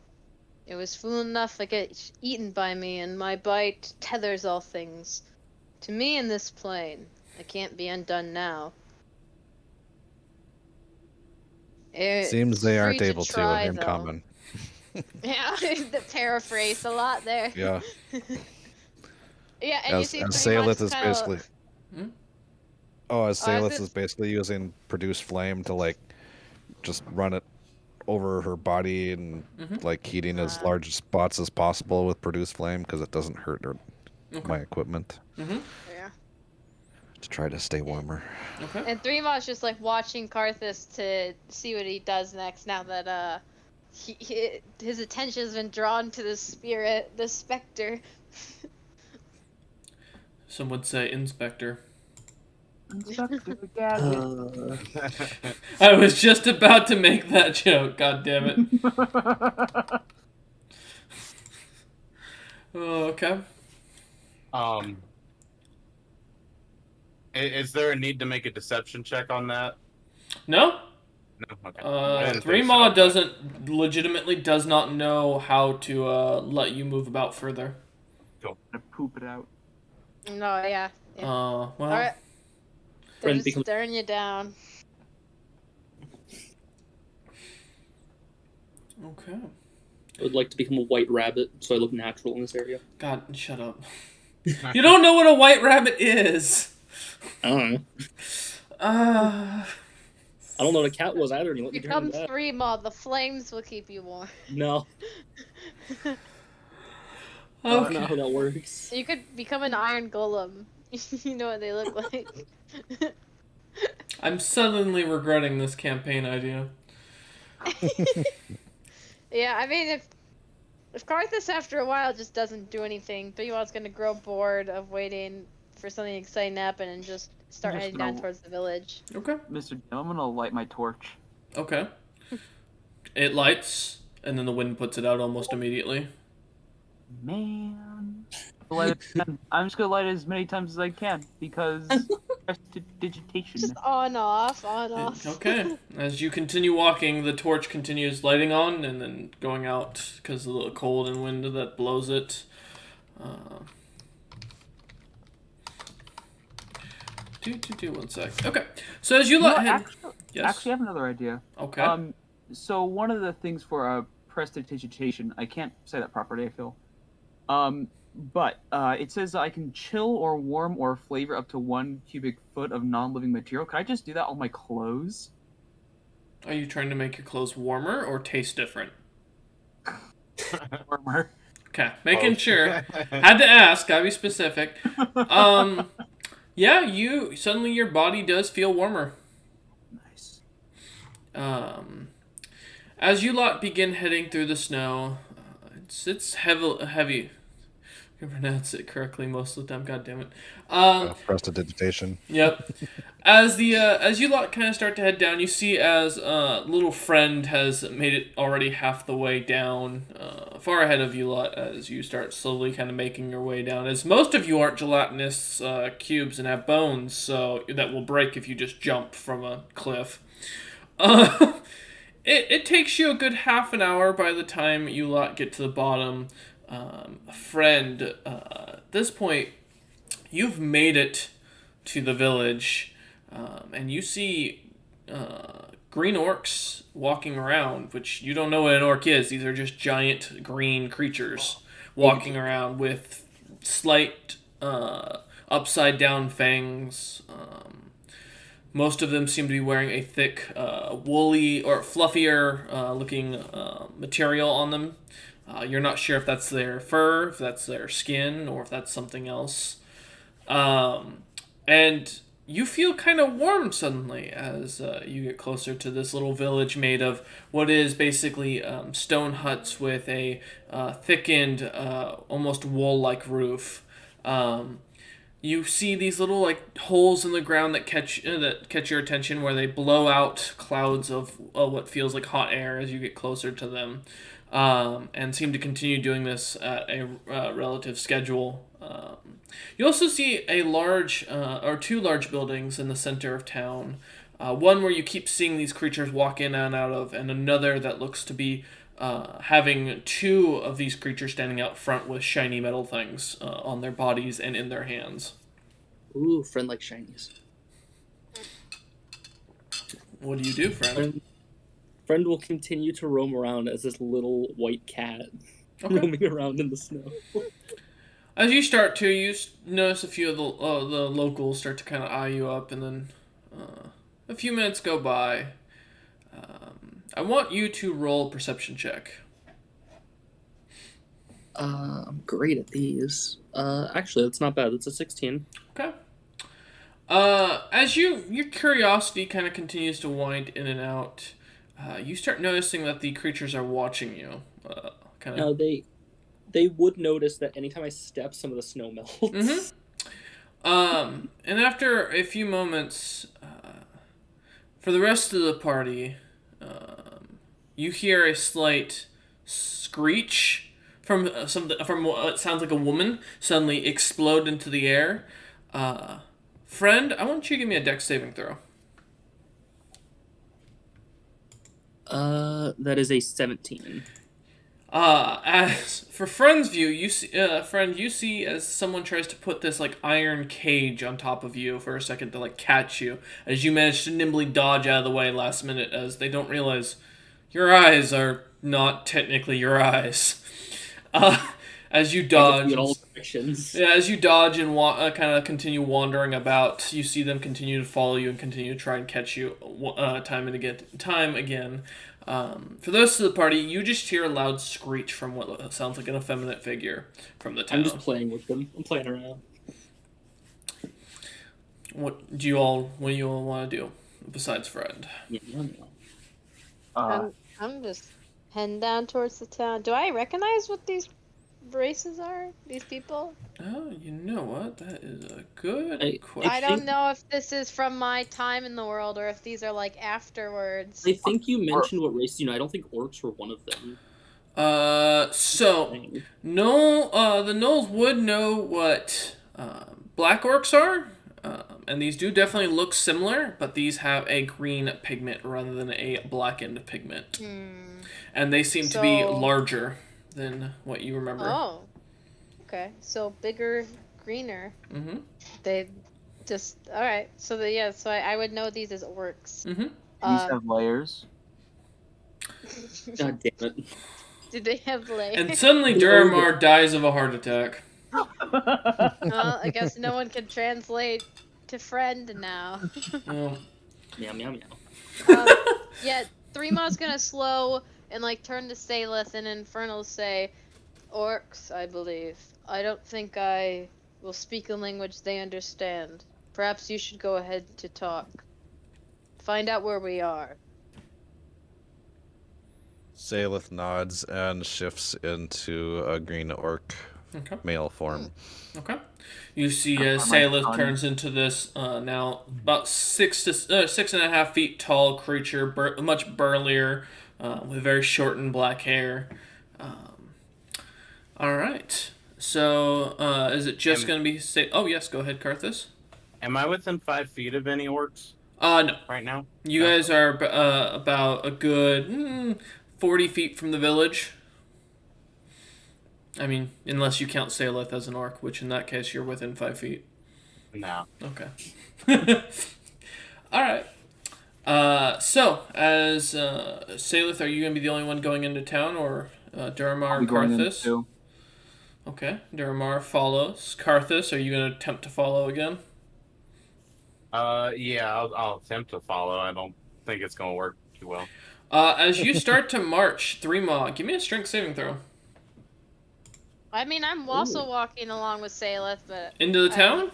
Speaker 2: It was fool enough to get eaten by me, and my bite tethers all things. To me in this plane, it can't be undone now."
Speaker 5: Seems they
Speaker 2: It's
Speaker 5: aren't
Speaker 2: free
Speaker 5: able to
Speaker 2: try,
Speaker 5: in
Speaker 2: though.
Speaker 5: common.
Speaker 2: Yeah, the paraphrase a lot there.
Speaker 5: Yeah.
Speaker 2: Yeah, and you
Speaker 5: As
Speaker 2: see
Speaker 5: Salith is
Speaker 2: kinda...
Speaker 5: basically.
Speaker 4: Hmm?
Speaker 5: Oh, as
Speaker 2: Oh, I was
Speaker 5: Salith
Speaker 2: gonna
Speaker 5: is basically using produce flame to like just run it over her body and
Speaker 4: Mhm.
Speaker 5: like heating as large spots as possible with produce flame because it doesn't hurt my
Speaker 4: Okay.
Speaker 5: equipment
Speaker 4: Mm-hmm.
Speaker 2: Yeah.
Speaker 5: to try to stay warmer.
Speaker 4: Okay.
Speaker 2: And Threemaw's just like watching Karthus to see what he does next now that his attention has been drawn to the spirit, the specter.
Speaker 4: Some would say Inspector.
Speaker 3: Inspector Gadget.
Speaker 4: I was just about to make that joke. God damn it. Oh, okay.
Speaker 6: Is there a need to make a deception check on that?
Speaker 4: No.
Speaker 6: No. Okay. I didn't think
Speaker 4: Threemaw
Speaker 6: so,
Speaker 4: legitimately does not know how to let you move about further.
Speaker 3: To poop it out.
Speaker 2: No, yeah.
Speaker 4: Well.
Speaker 2: Alright. They're
Speaker 1: Friend
Speaker 2: just
Speaker 1: becomes-
Speaker 2: staring you down.
Speaker 4: Okay.
Speaker 1: I would like to become a white rabbit, so I look natural in this area.
Speaker 4: God, shut up. You don't know what a white rabbit is.
Speaker 1: I don't know.
Speaker 4: Uh,
Speaker 1: I don't know what a cat was either. And you let me
Speaker 2: Become
Speaker 1: turn that.
Speaker 2: Threemaw, the flames will keep you warm.
Speaker 1: No, that's
Speaker 4: okay.
Speaker 1: not how that works.
Speaker 2: You could become an iron golem. You know what they look like.
Speaker 4: I'm suddenly regretting this campaign idea.
Speaker 2: Yeah, I mean, if Karthus after a while just doesn't do anything, Threemaw's gonna grow bored of waiting for something exciting to happen and just start
Speaker 3: Just
Speaker 2: heading down
Speaker 3: gonna-
Speaker 2: towards the village.
Speaker 4: Okay.
Speaker 3: Mr. Dim, I'm gonna light my torch.
Speaker 4: Okay. It lights, and then the wind puts it out almost immediately.
Speaker 3: Man. I'm just gonna light it as many times as I can because prestidigitation.
Speaker 2: Just on off, on off.
Speaker 4: Okay. As you continue walking, the torch continues lighting on and then going out because of the cold and wind that blows it. One sec. Okay. So as you let him... Yes.
Speaker 3: Actually, I have another idea.
Speaker 4: Okay.
Speaker 3: So one of the things for prestidigitation, I can't say that properly, I feel. But it says I can chill or warm or flavor up to 1 cubic foot of non-living material. Could I just do that on my clothes?
Speaker 4: Are you trying to make your clothes warmer or taste different?
Speaker 3: Warmer.
Speaker 4: Okay, making sure. Had to ask, gotta be specific. Yeah, suddenly your body does feel warmer.
Speaker 3: Nice.
Speaker 4: As you lot begin heading through the snow, it's heavy. I can pronounce it correctly most of the time. God damn it.
Speaker 5: Prestidigitation.
Speaker 4: Yep. As you lot kind of start to head down, you see as little friend has made it already half the way down, far ahead of you lot as you start slowly kind of making your way down. As most of you aren't gelatinous cubes and have bones, so that will break if you just jump from a cliff. It takes you a good half an hour by the time you lot get to the bottom. Friend, at this point, you've made it to the village, and you see green orcs walking around, which you don't know what an orc is. These are just giant green creatures walking around with slight upside down fangs. Most of them seem to be wearing a thick, woolly or fluffier looking material on them. You're not sure if that's their fur, if that's their skin, or if that's something else. And you feel kind of warm suddenly as you get closer to this little village made of what is basically stone huts with a thickened, almost wool-like roof. You see these little holes in the ground that catch your attention, where they blow out clouds of what feels like hot air as you get closer to them, and seem to continue doing this at a relative schedule. You also see a large or 2 large buildings in the center of town. One where you keep seeing these creatures walk in and out of, and another that looks to be having 2 of these creatures standing out front with shiny metal things on their bodies and in their hands.
Speaker 1: Ooh, friend like shinies.
Speaker 4: What do you do, friend?
Speaker 1: Friend will continue to roam around as this little white cat
Speaker 4: Okay.
Speaker 1: roaming around in the snow.
Speaker 4: As you start to, notice a few of the locals start to kind of eye you up, and then a few minutes go by. I want you to roll a perception check.
Speaker 1: I'm great at these. Actually, that's not bad. That's a 16.
Speaker 4: Okay. As your curiosity kind of continues to wind in and out, you start noticing that the creatures are watching you. Kind
Speaker 1: No,
Speaker 4: of.
Speaker 1: they would notice that anytime I step, some of the snow melts.
Speaker 4: And after a few moments, for the rest of the party, you hear a slight screech from what sounds like a woman suddenly explode into the air. Friend, I want you to give me a dex saving throw.
Speaker 1: That is a 17.
Speaker 4: As for Friend's view, you see as someone tries to put this like iron cage on top of you for a second to like catch you, as you manage to nimbly dodge out of the way last minute, as they don't realize your eyes are not technically your eyes. As you dodge,
Speaker 1: In all directions.
Speaker 4: yeah, as you dodge and kind of continue wandering about, you see them continue to follow you and continue to try and catch you time again. For the rest of the party, you just hear a loud screech from what sounds like an effeminate figure from the town.
Speaker 1: I'm just playing with them. I'm playing around.
Speaker 4: What do you all want to do besides Friend?
Speaker 1: Yeah, no.
Speaker 2: I'm just heading down towards the town. Do I recognize what these races are? These people?
Speaker 4: Oh, you know what? That is a good question.
Speaker 2: I don't know if this is from my time in the world or if these are like afterwards.
Speaker 1: I think you mentioned what race you know. I don't think orcs were one of them.
Speaker 4: So the Knolls would know what black orcs are, and these do definitely look similar, but these have a green pigment rather than a blackened pigment, and they seem to be larger than what you remember.
Speaker 2: Oh, okay. So bigger, greener.
Speaker 4: Mm-hmm.
Speaker 2: They just all right. So so I would know these as orcs.
Speaker 4: Mm-hmm.
Speaker 3: These have layers.
Speaker 1: God damn it.
Speaker 2: Do they have legs?
Speaker 4: And suddenly Duramar dies of a heart attack.
Speaker 2: Well, I guess no one can translate to friend now.
Speaker 4: Oh.
Speaker 1: Meow meow meow.
Speaker 2: Yeah, Threema's gonna slow and like turn to Saleth and Infernal say, "Orcs, I believe. I don't think I will speak a language they understand. Perhaps you should go ahead to talk. Find out where we are."
Speaker 5: Saleth nods and shifts into a green orc male form.
Speaker 4: Okay. You see as Saleth turns into this now about 6.5 feet tall creature, much burlier, with very shortened black hair. All right. So is it just going to be? Oh yes, go ahead, Karthus.
Speaker 6: Am I within 5 feet of any orcs
Speaker 4: No.
Speaker 6: right now?
Speaker 4: You guys are about a good 40 feet from the village. I mean, unless you count Saleth as an orc, which in that case you're within 5 feet.
Speaker 6: No.
Speaker 4: Okay. All right. So, as Saleth, are you going to be the only one going into town, or Duramar and Karthus? Okay, Duramar follows. Karthus, are you going to attempt to follow again?
Speaker 6: Yeah, I'll attempt to follow. I don't think it's going to work too well.
Speaker 4: As you start to march, Threema, give me a strength saving throw.
Speaker 2: I mean, I'm also walking along with Saleth, but
Speaker 4: Into the town?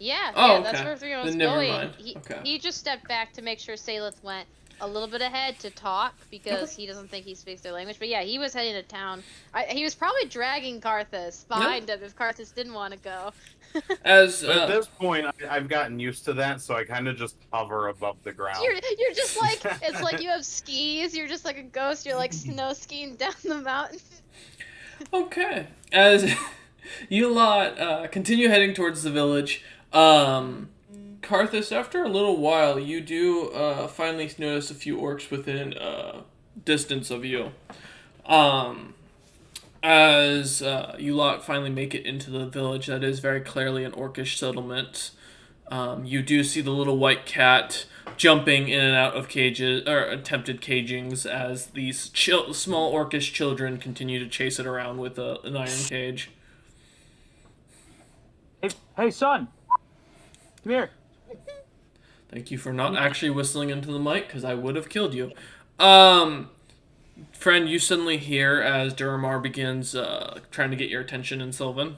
Speaker 2: Yeah,
Speaker 4: Oh,
Speaker 2: that's
Speaker 4: okay.
Speaker 2: where Threema was
Speaker 4: Then never
Speaker 2: going.
Speaker 4: mind.
Speaker 2: He,
Speaker 4: Okay.
Speaker 2: he just stepped back to make sure Saleth went a little bit ahead to talk because he doesn't think he speaks their language. But yeah, he was heading to town. He was probably dragging Karthus behind him if Karthus didn't want to go.
Speaker 4: As
Speaker 6: But at this point, I've gotten used to that, so I kind of just hover above the ground.
Speaker 2: You're just like, it's like you have skis. You're just like a ghost. You're like snow skiing down the mountain.
Speaker 4: Okay. As you lot continue heading towards the village, Karthus, after a little while, you do finally notice a few orcs within distance of you. As you lot finally make it into the village, that is very clearly an orcish settlement. You do see the little white cat jumping in and out of cages, or attempted cagings, as these small orcish children continue to chase it around with an iron cage.
Speaker 3: Hey, son! Come here.
Speaker 4: Thank you for not actually whistling into the mic, because I would have killed you. Friend, you suddenly hear as Duramar begins trying to get your attention in Sylvan.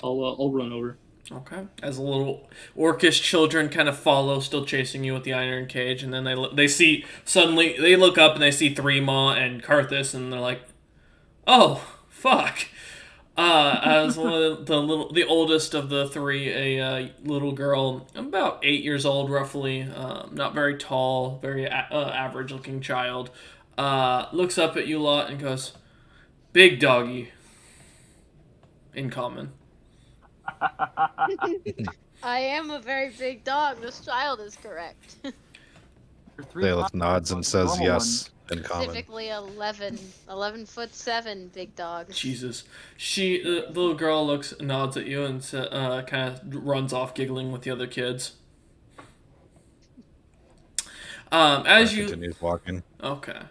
Speaker 1: I'll run over.
Speaker 4: Okay. As the little orcish children kind of follow, still chasing you with the iron cage, and then they see, suddenly, they look up and they see Threema and Karthus, and they're like, oh, fuck. As one of the oldest of the three, a little girl, about 8 years old roughly, not very tall, very average looking child, looks up at you lot and goes, "Big doggy." In common.
Speaker 2: I am a very big dog. This child is correct.
Speaker 5: Zaelith nods and says yes in common.
Speaker 2: Specifically 11'7" big dog.
Speaker 4: Jesus. The little girl nods at you and kind of runs off giggling with the other kids. As you
Speaker 5: continues walking.
Speaker 4: Okay.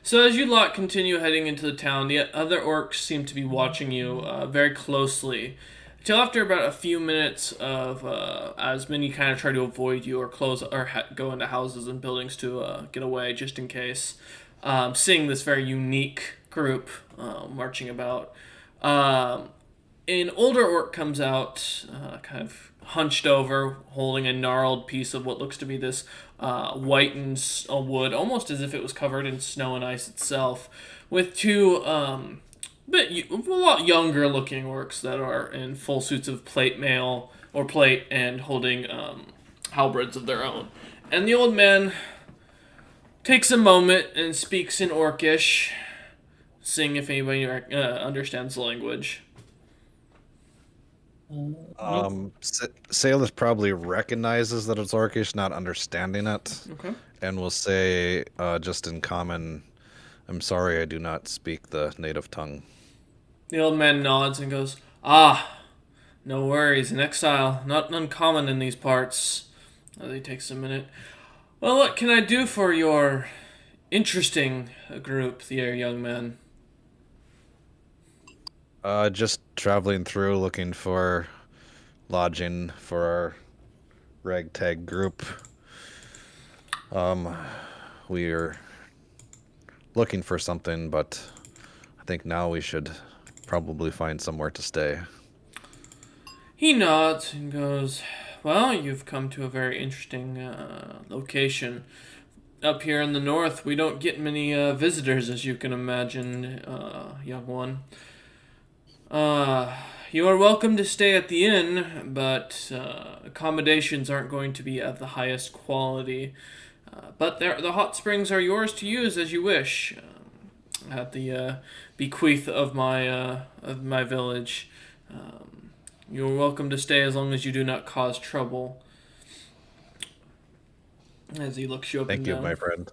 Speaker 4: So as you lot continue heading into the town, the other orcs seem to be watching you very closely. Till after about a few minutes of as many kind of try to avoid you or go into houses and buildings to get away just in case. Seeing this very unique group marching about. An older orc comes out, kind of hunched over, holding a gnarled piece of what looks to be this whitened wood, almost as if it was covered in snow and ice itself, with two a lot younger looking orcs that are in full suits of plate mail and holding halberds of their own. And the old man takes a moment and speaks in Orcish, seeing if anybody understands the language.
Speaker 5: Sailus probably recognizes that it's Orcish, not understanding it.
Speaker 4: Okay.
Speaker 5: And will say, just in common, "I'm sorry, I do not speak the native tongue."
Speaker 4: The old man nods and goes, "Ah, no worries. An exile, not uncommon in these parts." He takes a minute. "Well, what can I do for your interesting group, the young man?"
Speaker 5: Just traveling through, looking for lodging for our ragtag group. We're looking for something, but I think now we should probably find somewhere to stay.
Speaker 4: He nods and goes, "Well, you've come to a very interesting location. Up here in the north, we don't get many visitors, as you can imagine, young one. You are welcome to stay at the inn, but accommodations aren't going to be of the highest quality. But the hot springs are yours to use as you wish. At the bequeath of my village. You're welcome to stay as long as you do not cause trouble." As he looks you up and down.
Speaker 5: Thank you, my friend.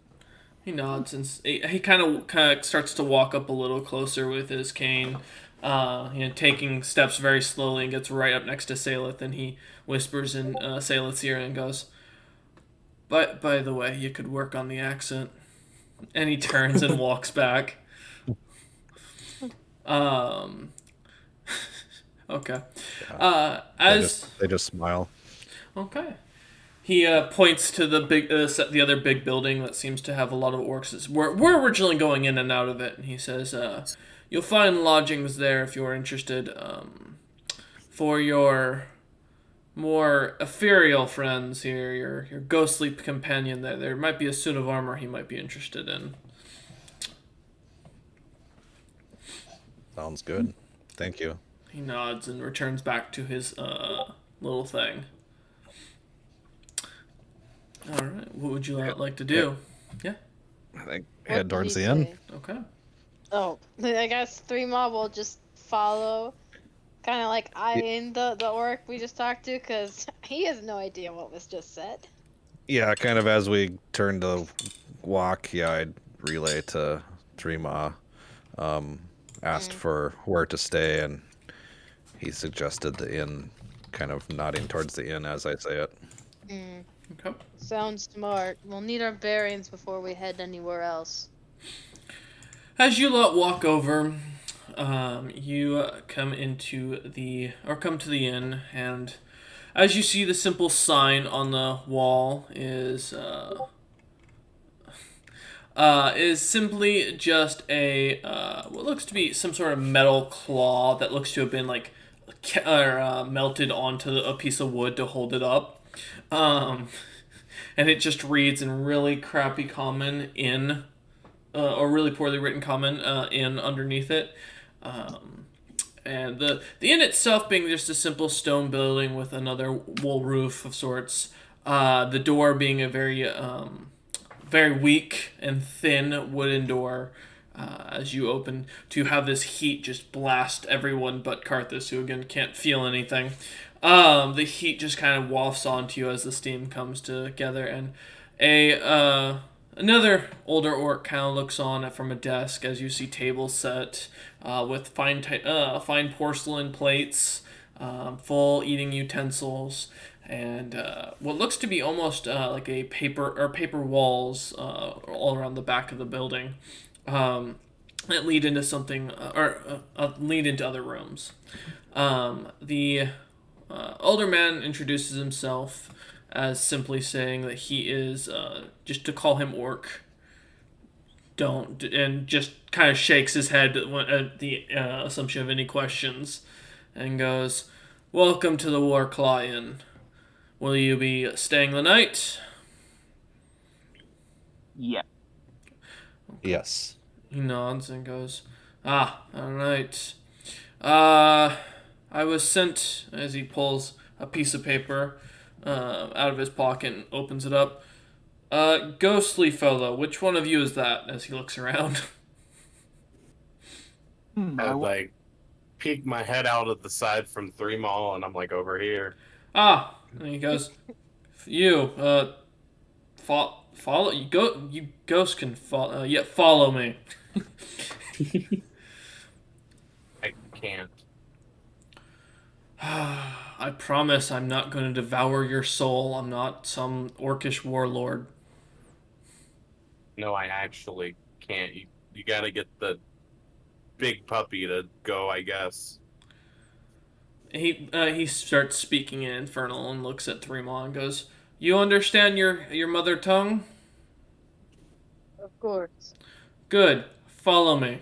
Speaker 4: He nods and he kind of starts to walk up a little closer with his cane, taking steps very slowly, and gets right up next to Saelith, and he whispers in Saelith's ear and goes, By the way, you could work on the accent." And he turns and walks back. Okay.
Speaker 5: They just smile.
Speaker 4: Okay. He points to the other big building that seems to have a lot of orcs. We're originally going in and out of it, and he says, "You'll find lodgings there if you're interested. For your more ethereal friends here, your ghostly companion there might be a suit of armor he might be interested in."
Speaker 5: Sounds good. Thank you.
Speaker 4: He nods and returns back to his little thing. All right, what would you like to do? Yeah.
Speaker 5: I think
Speaker 2: What
Speaker 5: head
Speaker 2: did
Speaker 5: towards
Speaker 2: he
Speaker 5: the inn.
Speaker 2: say?
Speaker 4: Okay.
Speaker 2: Oh, I guess Threema will just follow, kind of like eyeing the orc we just talked to, because he has no idea what was just said.
Speaker 5: Yeah, kind of as we turn to walk, I'd relay to Threema, asked for where to stay, and he suggested the inn, kind of nodding towards the inn as I say it.
Speaker 4: Okay.
Speaker 2: Sounds smart. We'll need our bearings before we head anywhere else.
Speaker 4: As you lot walk over, you come to the inn, and as you see, the simple sign on the wall is simply just a what looks to be some sort of metal claw that looks to have been like melted onto a piece of wood to hold it up, and it just reads in really crappy common in, or really poorly written common in underneath it. And the inn itself being just a simple stone building with another wool roof of sorts. The door being a very weak and thin wooden door, as you open to have this heat just blast everyone but Karthus, who again can't feel anything. The heat just kind of wafts onto you as the steam comes together, and another older orc kind of looks on from a desk as you see tables set with fine porcelain plates, full eating utensils, and what looks to be almost like a paper walls all around the back of the building that lead into something lead into other rooms. The older man introduces himself as simply saying that he is just to call him Orc. And just kind of shakes his head at the assumption of any questions, and goes, "Welcome to the Warclaw Inn. Will you be staying the night?"
Speaker 3: Yeah.
Speaker 5: Yes.
Speaker 4: He nods and goes, "Ah, all right. I was sent," as he pulls a piece of paper out of his pocket and opens it up. "Ghostly fellow, which one of you is that?" As he looks around.
Speaker 6: I like peek my head out at the side from Three Mall, and I'm like over here.
Speaker 4: Ah, and he goes, "You, follow, you ghosts can follow, follow me."
Speaker 6: I can't.
Speaker 4: "I promise I'm not going to devour your soul. I'm not some orcish warlord."
Speaker 6: No, I actually can't. You gotta get the big puppy to go, I guess.
Speaker 4: He starts speaking in Infernal and looks at Threema and goes, "You understand your mother tongue?
Speaker 2: Of course.
Speaker 4: Good. Follow me."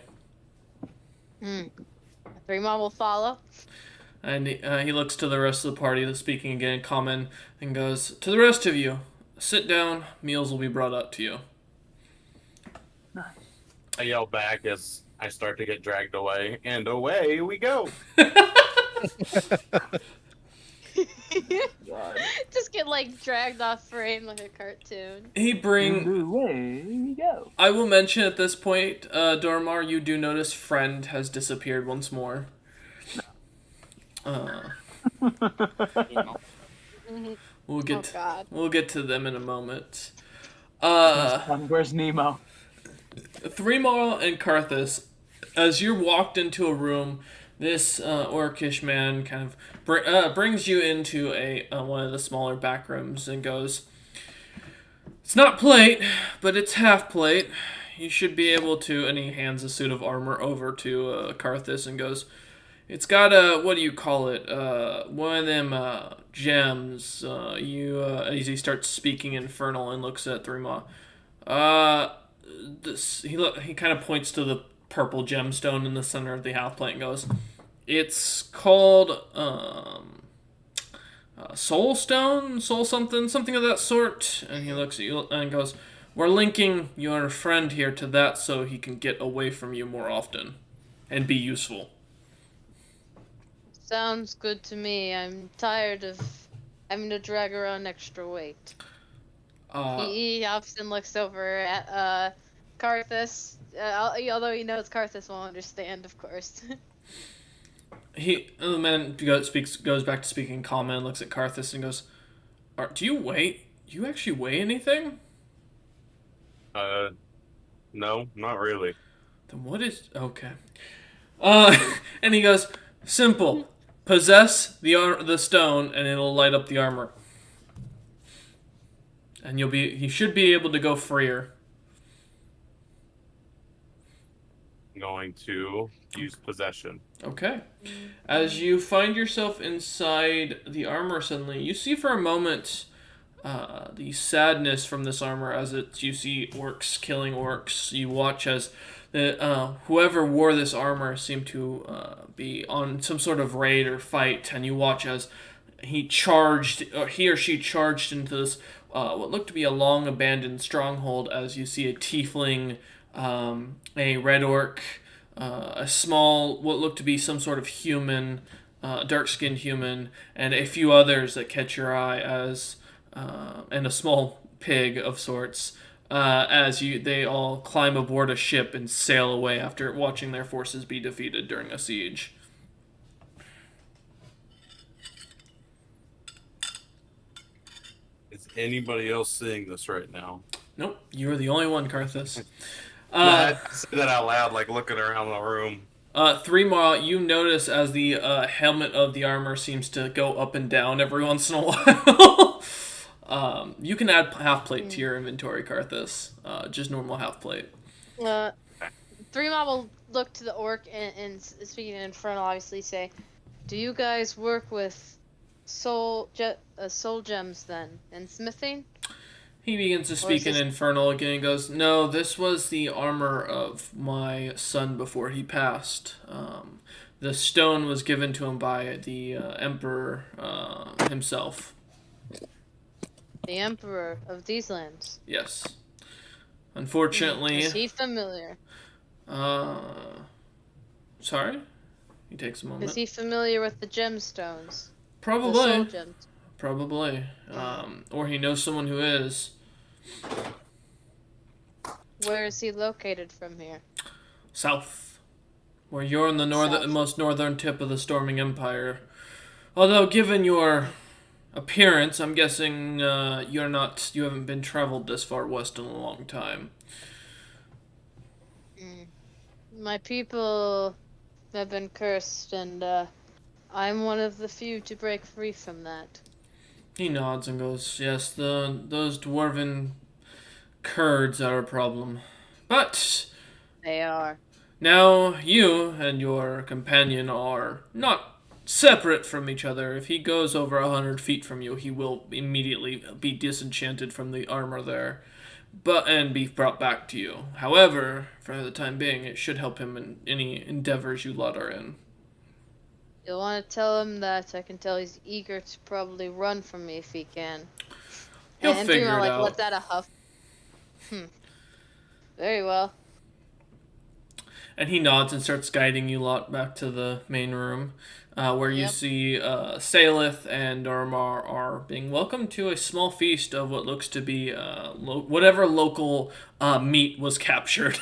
Speaker 2: Three Mom will follow.
Speaker 4: And he looks to the rest of the party that's speaking again in common and goes, "To the rest of you, sit down. Meals will be brought up to you."
Speaker 6: I yell back as I start to get dragged away, and away we go.
Speaker 2: Just get like dragged off frame like a cartoon.
Speaker 3: Away we go.
Speaker 4: I will mention at this point, Dormar, you do notice Friend has disappeared once more. We'll get to them in a moment.
Speaker 3: Where's Nemo?
Speaker 4: Threema and Karthus, as you're walked into a room, this orcish man kind of brings you into one of the smaller back rooms and goes, "It's not plate, but it's half plate. You should be able to," and he hands a suit of armor over to Karthus and goes, "It's got what do you call it? One of them gems." As he starts speaking Infernal and looks at Threema. He kind of points to the purple gemstone in the center of the half plate and goes, "It's called Soul Stone, Soul something of that sort." And he looks at you and goes, "We're linking your friend here to that so he can get away from you more often and be useful."
Speaker 2: Sounds good to me. I'm tired of having to drag around extra weight. He often looks over at Karthus, although he knows Karthus won't understand, of course.
Speaker 4: The man goes back to speaking common and looks at Karthus and goes, Do you actually weigh anything?"
Speaker 6: No, not really.
Speaker 4: "Then what is... Okay." And he goes, "Simple. Possess the stone and it'll light up the armor. And you should be able to go freer."
Speaker 6: I'm going going to use possession.
Speaker 4: Okay. As you find yourself inside the armor suddenly, you see for a moment the sadness from this armor as you see orcs killing orcs. You watch as whoever wore this armor seemed to be on some sort of raid or fight, and you watch as he or she charged into this what looked to be a long abandoned stronghold. As you see a tiefling, a red orc, a small what looked to be some sort of human, dark-skinned human, and a few others that catch your eye as and a small pig of sorts. They all climb aboard a ship and sail away after watching their forces be defeated during a siege.
Speaker 6: Is anybody else seeing this right now?
Speaker 4: Nope, you're the only one, Karthus.
Speaker 6: I say that out loud, like looking around the room.
Speaker 4: 3Ma, you notice as the helmet of the armor seems to go up and down every once in a while. You can add half plate to your inventory, Karthus. Just normal half plate.
Speaker 2: 3Ma will look to the orc and speaking in Infernal, obviously say, "Do you guys work with soul gems then and smithing?"
Speaker 4: He begins to speak in Infernal again and goes, "No, this was the armor of my son before he passed. The stone was given to him by the Emperor himself."
Speaker 2: The Emperor of these lands.
Speaker 4: Yes. Unfortunately...
Speaker 2: Is he familiar?
Speaker 4: Sorry? He takes a moment.
Speaker 2: Is he familiar with the gemstones?
Speaker 4: Probably.
Speaker 2: The soul gems?
Speaker 4: Probably. Or he knows someone who is.
Speaker 2: Where is he located from here?
Speaker 4: South. Where you're in the
Speaker 2: South.
Speaker 4: most northern tip of the Storming Empire. Although, given your appearance, I'm guessing you haven't been traveled this far west in a long time.
Speaker 2: My people have been cursed, and I'm one of the few to break free from that.
Speaker 4: He nods and goes, "Yes, those dwarven Kurds are a problem. But
Speaker 2: They are.
Speaker 4: now you and your companion are not separate from each other. If he goes over 100 feet from you, he will immediately be disenchanted from the armor there, and be brought back to you. However, for the time being, it should help him in any endeavors you lot are in."
Speaker 2: You'll want to tell him that I can tell he's eager to probably run from me if he can.
Speaker 4: He'll
Speaker 2: and
Speaker 4: figure it
Speaker 2: like,
Speaker 4: out.
Speaker 2: Let that a huff. Very well.
Speaker 4: And he nods and starts guiding you lot back to the main room, where you see Salith and Dormar are being welcomed to a small feast of what looks to be whatever local meat was captured.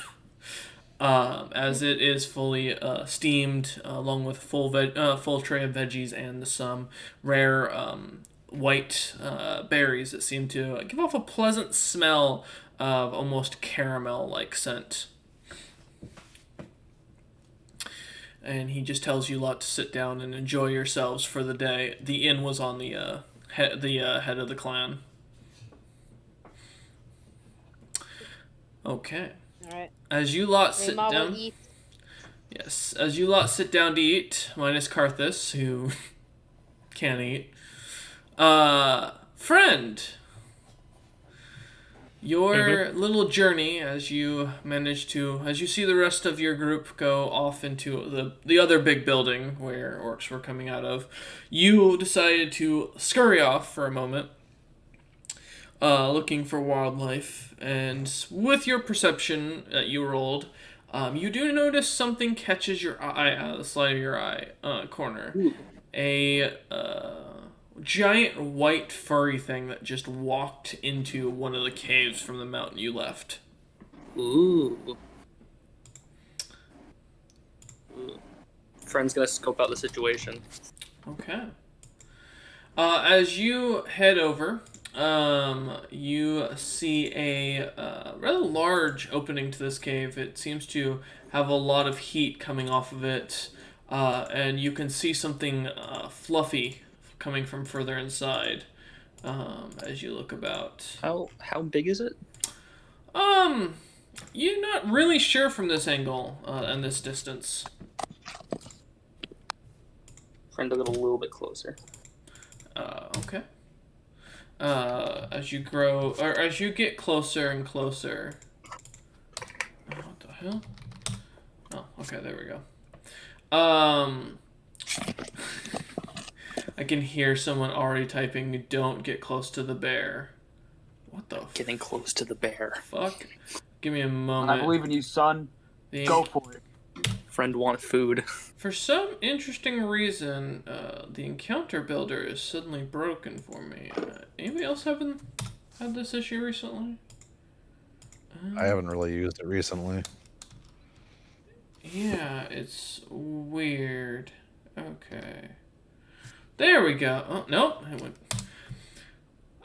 Speaker 4: As it is fully steamed, along with full tray of veggies and some rare white berries that seem to give off a pleasant smell of almost caramel-like scent. And he just tells you lot to sit down and enjoy yourselves for the day. The inn was on the head of the clan. Okay.
Speaker 2: All right.
Speaker 4: As you lot sit
Speaker 2: Rima
Speaker 4: down.
Speaker 2: will eat.
Speaker 4: Yes, as you lot sit down to eat, minus Karthus, who can't eat. Friend, your little journey as you see the rest of your group go off into the other big building where orcs were coming out of, you decided to scurry off for a moment, looking for wildlife, and with your perception that you rolled, you do notice something catches your eye out of the side of your eye corner.
Speaker 1: Ooh.
Speaker 4: A giant white furry thing that just walked into one of the caves from the mountain you left.
Speaker 1: Ooh. Friend's gonna scope out the situation.
Speaker 4: Okay. As you head over, you see a rather large opening to this cave. It seems to have a lot of heat coming off of it, and you can see something fluffy coming from further inside as you look about.
Speaker 1: How big is it?
Speaker 4: You're not really sure from this angle and this distance.
Speaker 1: Friend, will get a little bit closer.
Speaker 4: Okay. As you grow, or as you get closer and closer. Oh, what the hell? Oh, okay, there we go. I can hear someone already typing, "Don't get close to the bear." What the
Speaker 1: Getting close to the bear.
Speaker 4: fuck? Give me a
Speaker 3: I
Speaker 4: moment.
Speaker 3: believe in you, son.
Speaker 4: The-
Speaker 3: Go for it.
Speaker 1: Friend want food.
Speaker 4: For some interesting reason, the encounter builder is suddenly broken for me. Anybody else having had this issue recently?
Speaker 5: I haven't really used it recently.
Speaker 4: Yeah, it's weird. Okay. There we go. Oh, nope. It went.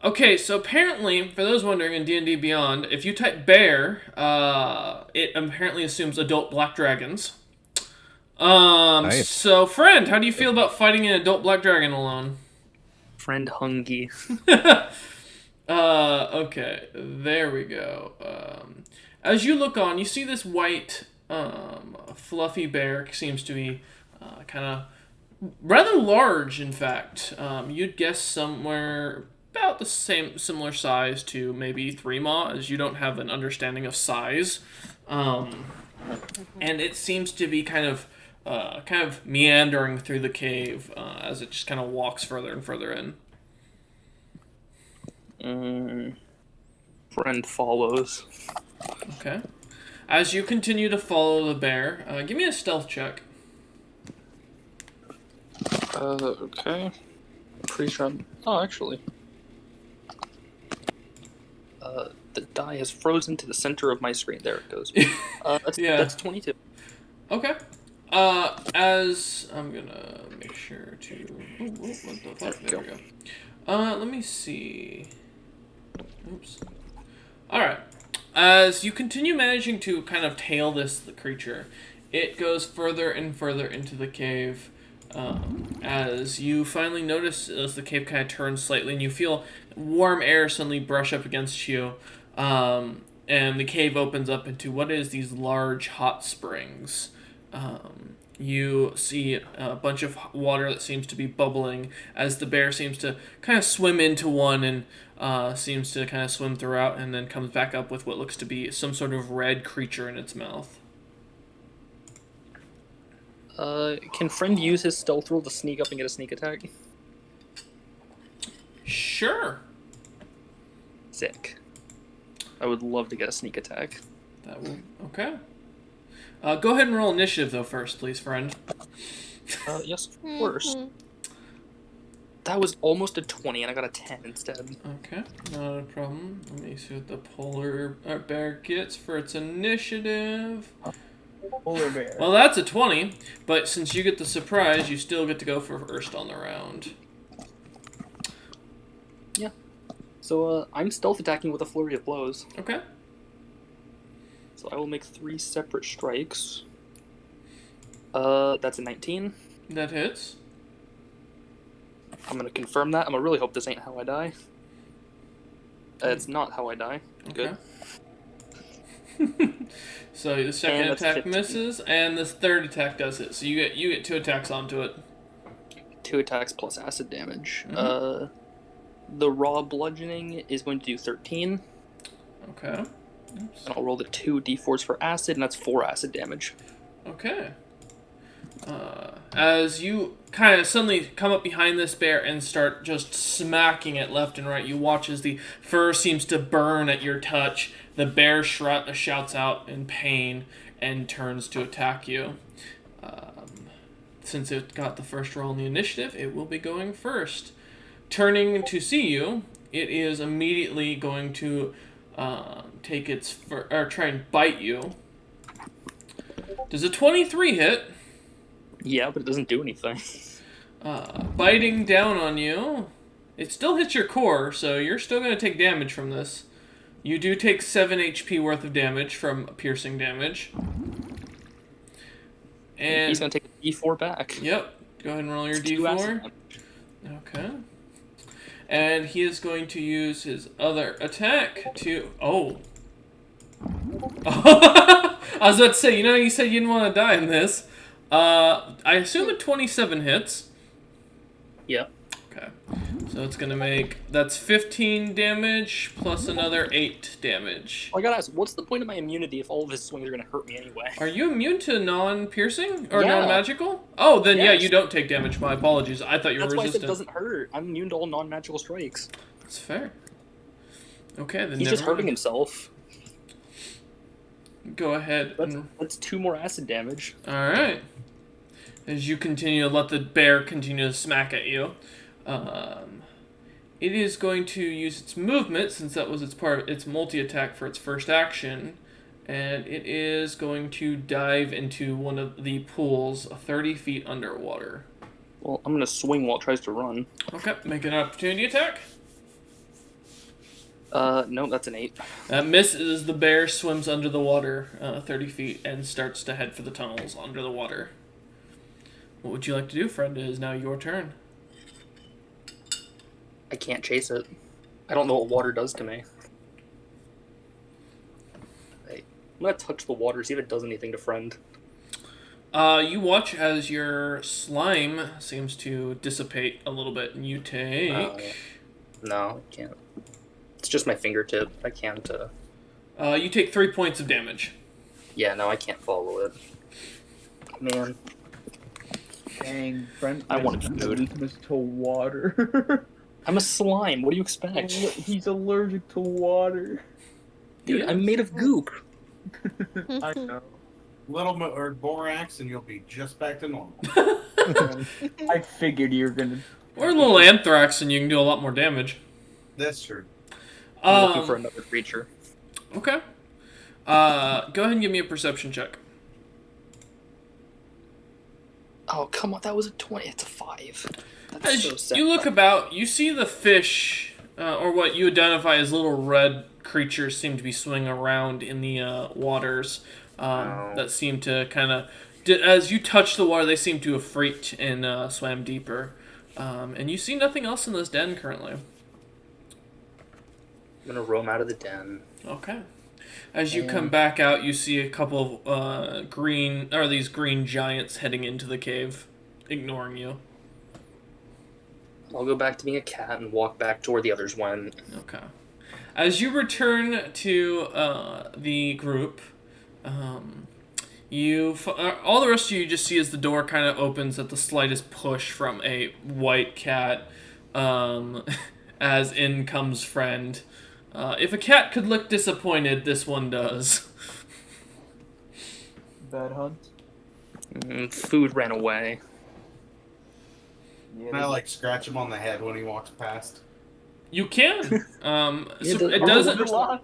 Speaker 4: Okay, so apparently, for those wondering, in D&D Beyond, if you type bear, it apparently assumes adult black dragons.
Speaker 5: Nice.
Speaker 4: So, friend, how do you feel about fighting an adult black dragon alone?
Speaker 1: Friend hungry.
Speaker 4: Okay, there we go. As you look on, you see this white, fluffy bear seems to be kind of rather large, in fact. You'd guess somewhere about the similar size to maybe Threemaw, as you don't have an understanding of size. And it seems to be kind of meandering through the cave as it just kind of walks further and further in.
Speaker 1: Friend follows.
Speaker 4: Okay. As you continue to follow the bear, give me a stealth check.
Speaker 1: Okay. Pretty sure Oh, actually. The die has frozen to the center of my screen. There it goes.
Speaker 4: Yeah.
Speaker 1: That's 22.
Speaker 4: Okay. As I'm gonna make sure to. What the fuck? There we go. Let me see. Oops. Alright. As you continue managing to kind of tail the creature, it goes further and further into the cave. As you finally notice as the cave kind of turns slightly and you feel warm air suddenly brush up against you, and the cave opens up into what is these large hot springs. You see a bunch of water that seems to be bubbling as the bear seems to kind of swim into one and seems to kind of swim throughout and then comes back up with what looks to be some sort of red creature in its mouth.
Speaker 1: Can friend use his stealth roll to sneak up and get a sneak attack?
Speaker 4: Sure.
Speaker 1: Sick. I would love to get a sneak attack.
Speaker 4: That will. Okay. Go ahead and roll initiative though first, please, friend.
Speaker 1: Yes, of course. That was almost a 20, and I got a 10 instead.
Speaker 4: Okay, not a problem. Let me see what the polar bear gets for its initiative.
Speaker 3: Polar bear.
Speaker 4: Well, that's a 20, but since you get the surprise, you still get to go for first on the round.
Speaker 1: Yeah. So, I'm stealth attacking with a flurry of blows.
Speaker 4: Okay.
Speaker 1: So I will make 3 separate strikes. That's a 19.
Speaker 4: That hits.
Speaker 1: I'm gonna confirm that. I'm gonna really hope this ain't how I die. It's not how I die. Good.
Speaker 4: Okay. So the second
Speaker 1: And that's
Speaker 4: attack
Speaker 1: 15.
Speaker 4: misses, and the third attack does hit. So you get 2 attacks onto it.
Speaker 1: 2 attacks plus acid damage.
Speaker 4: Mhm.
Speaker 1: The raw bludgeoning is going to do 13.
Speaker 4: Okay. Oops.
Speaker 1: And I'll roll the 2 d4s for acid, and that's 4 acid damage.
Speaker 4: Okay. As you kind of suddenly come up behind this bear and start just smacking it left and right, you watch as the fur seems to burn at your touch. The bear shouts out in pain and turns to attack you. Since it got the first roll in the initiative, it will be going first. Turning to see you, it is immediately going to take its fur, or try and bite you. Does a 23 hit?
Speaker 1: Yeah, but it doesn't do anything.
Speaker 4: Biting down on you. It still hits your core, so you're still going to take damage from this. You do take 7 HP worth of damage from piercing damage. And
Speaker 1: He's going to take a d4 back.
Speaker 4: Yep. Go ahead and roll your
Speaker 1: 2 acid
Speaker 4: d4.
Speaker 1: damage.
Speaker 4: Okay. And he is going to use his other attack to... Oh. I was about to say, you said you didn't want to die in this. I assume a 27 hits.
Speaker 1: Yeah.
Speaker 4: Okay. So it's going to make... That's 15 damage plus another 8 damage.
Speaker 1: I gotta ask, what's the point of my immunity if all of his swings are gonna hurt me anyway?
Speaker 4: Are you immune to non-piercing? Or
Speaker 1: Yeah.
Speaker 4: non-magical? Oh, then yeah,
Speaker 1: Yes.
Speaker 4: you don't take damage. My apologies. I thought you were
Speaker 1: That's why I said
Speaker 4: resistant.
Speaker 1: it doesn't hurt. I'm immune to all non-magical strikes.
Speaker 4: That's fair. Okay, then
Speaker 1: He's just hurting himself.
Speaker 4: Go ahead.
Speaker 1: That's 2 more acid damage.
Speaker 4: Alright. As you continue to let the bear continue to smack at you. It is going to use its movement, since that was its multi-attack for its first action. And it is going to dive into one of the pools 30 feet underwater.
Speaker 1: Well, I'm gonna swing while it tries to run.
Speaker 4: Okay, make an opportunity attack.
Speaker 1: No, that's an 8.
Speaker 4: That misses. The bear swims under the water 30 feet and starts to head for the tunnels under the water. What would you like to do, friend? It is now your turn.
Speaker 1: I can't chase it. I don't know what water does to me. I'm gonna touch the water, see if it does anything to friend.
Speaker 4: You watch as your slime seems to dissipate a little bit, and you take...
Speaker 1: No, I can't. It's just my fingertip. I can't,
Speaker 4: You take 3 points of damage.
Speaker 1: Yeah, no, I can't follow it. Man.
Speaker 3: Dang, friend.
Speaker 1: I wanted food.
Speaker 3: Weakness to water.
Speaker 1: I'm a slime. What do you expect?
Speaker 3: He's allergic to water.
Speaker 1: Dude, I'm made of goop.
Speaker 3: I know.
Speaker 6: Little or borax, and you'll be just back to normal.
Speaker 3: I figured you were gonna.
Speaker 4: Or a little anthrax, and you can do a lot more damage.
Speaker 6: That's true.
Speaker 1: I'm looking for another creature.
Speaker 4: Okay. Go ahead and give me a perception check.
Speaker 1: Oh, come on. That was a 20. It's a 5. That's
Speaker 4: As
Speaker 1: so sad.
Speaker 4: you look about, you see the fish, or what you identify as little red creatures seem to be swimming around in the waters that seem to kind of... As you touch the water, they seem to have freaked and swam deeper. And you see nothing else in this den currently.
Speaker 1: I'm gonna roam out of the den.
Speaker 4: Okay. As you come back out, you see a couple of these green giants heading into the cave, ignoring you.
Speaker 1: I'll go back to being a cat and walk back to where the others went.
Speaker 4: Okay. As you return to the group, all the rest of you just see as the door kind of opens at the slightest push from a white cat, as in comes friend. If a cat could look disappointed, this one does.
Speaker 3: Bad hunt.
Speaker 1: Food ran away.
Speaker 3: Yeah,
Speaker 6: Can I scratch him on the head when he walks past?
Speaker 4: You can. So it
Speaker 3: Oh,
Speaker 4: doesn't.
Speaker 3: good luck.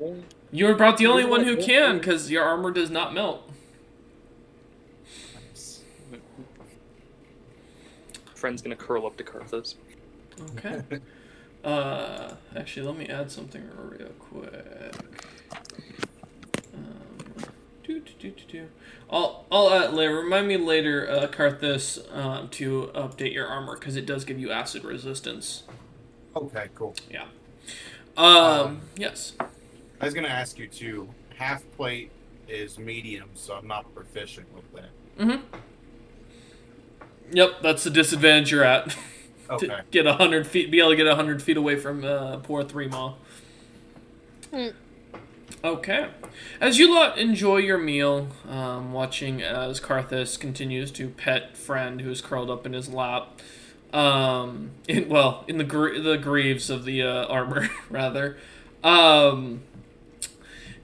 Speaker 4: You're about the only one who can, because your armor does not melt.
Speaker 1: Friend's gonna curl up to Karthus.
Speaker 4: Okay. Actually, let me add something real quick. I'll remind me later, Karthus, to update your armor, because it does give you acid resistance.
Speaker 6: Okay, cool.
Speaker 4: Yeah. Yes.
Speaker 6: I was gonna ask you too. Half plate is medium, so I'm not proficient with that.
Speaker 4: Mm-hmm. Yep, that's the disadvantage you're at.
Speaker 6: Okay.
Speaker 4: To get 100 feet, be able to get 100 feet away from poor Three Maw. Okay. As you lot enjoy your meal, watching as Karthus continues to pet friend who's curled up in his lap, in the greaves of the armor, rather.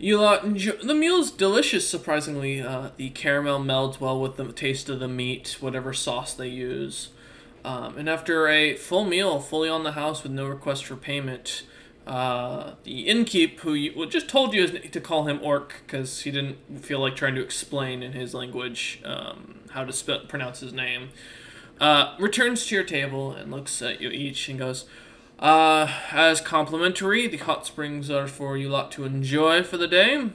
Speaker 4: You lot enjoy the meal's delicious. Surprisingly, the caramel melds well with the taste of the meat, whatever sauce they use. And after a full meal, fully on the house with no request for payment, the innkeep, who just told you to call him Orc because he didn't feel like trying to explain in his language how to pronounce his name, returns to your table and looks at you each and goes, as complimentary, the hot springs are for you lot to enjoy for the day.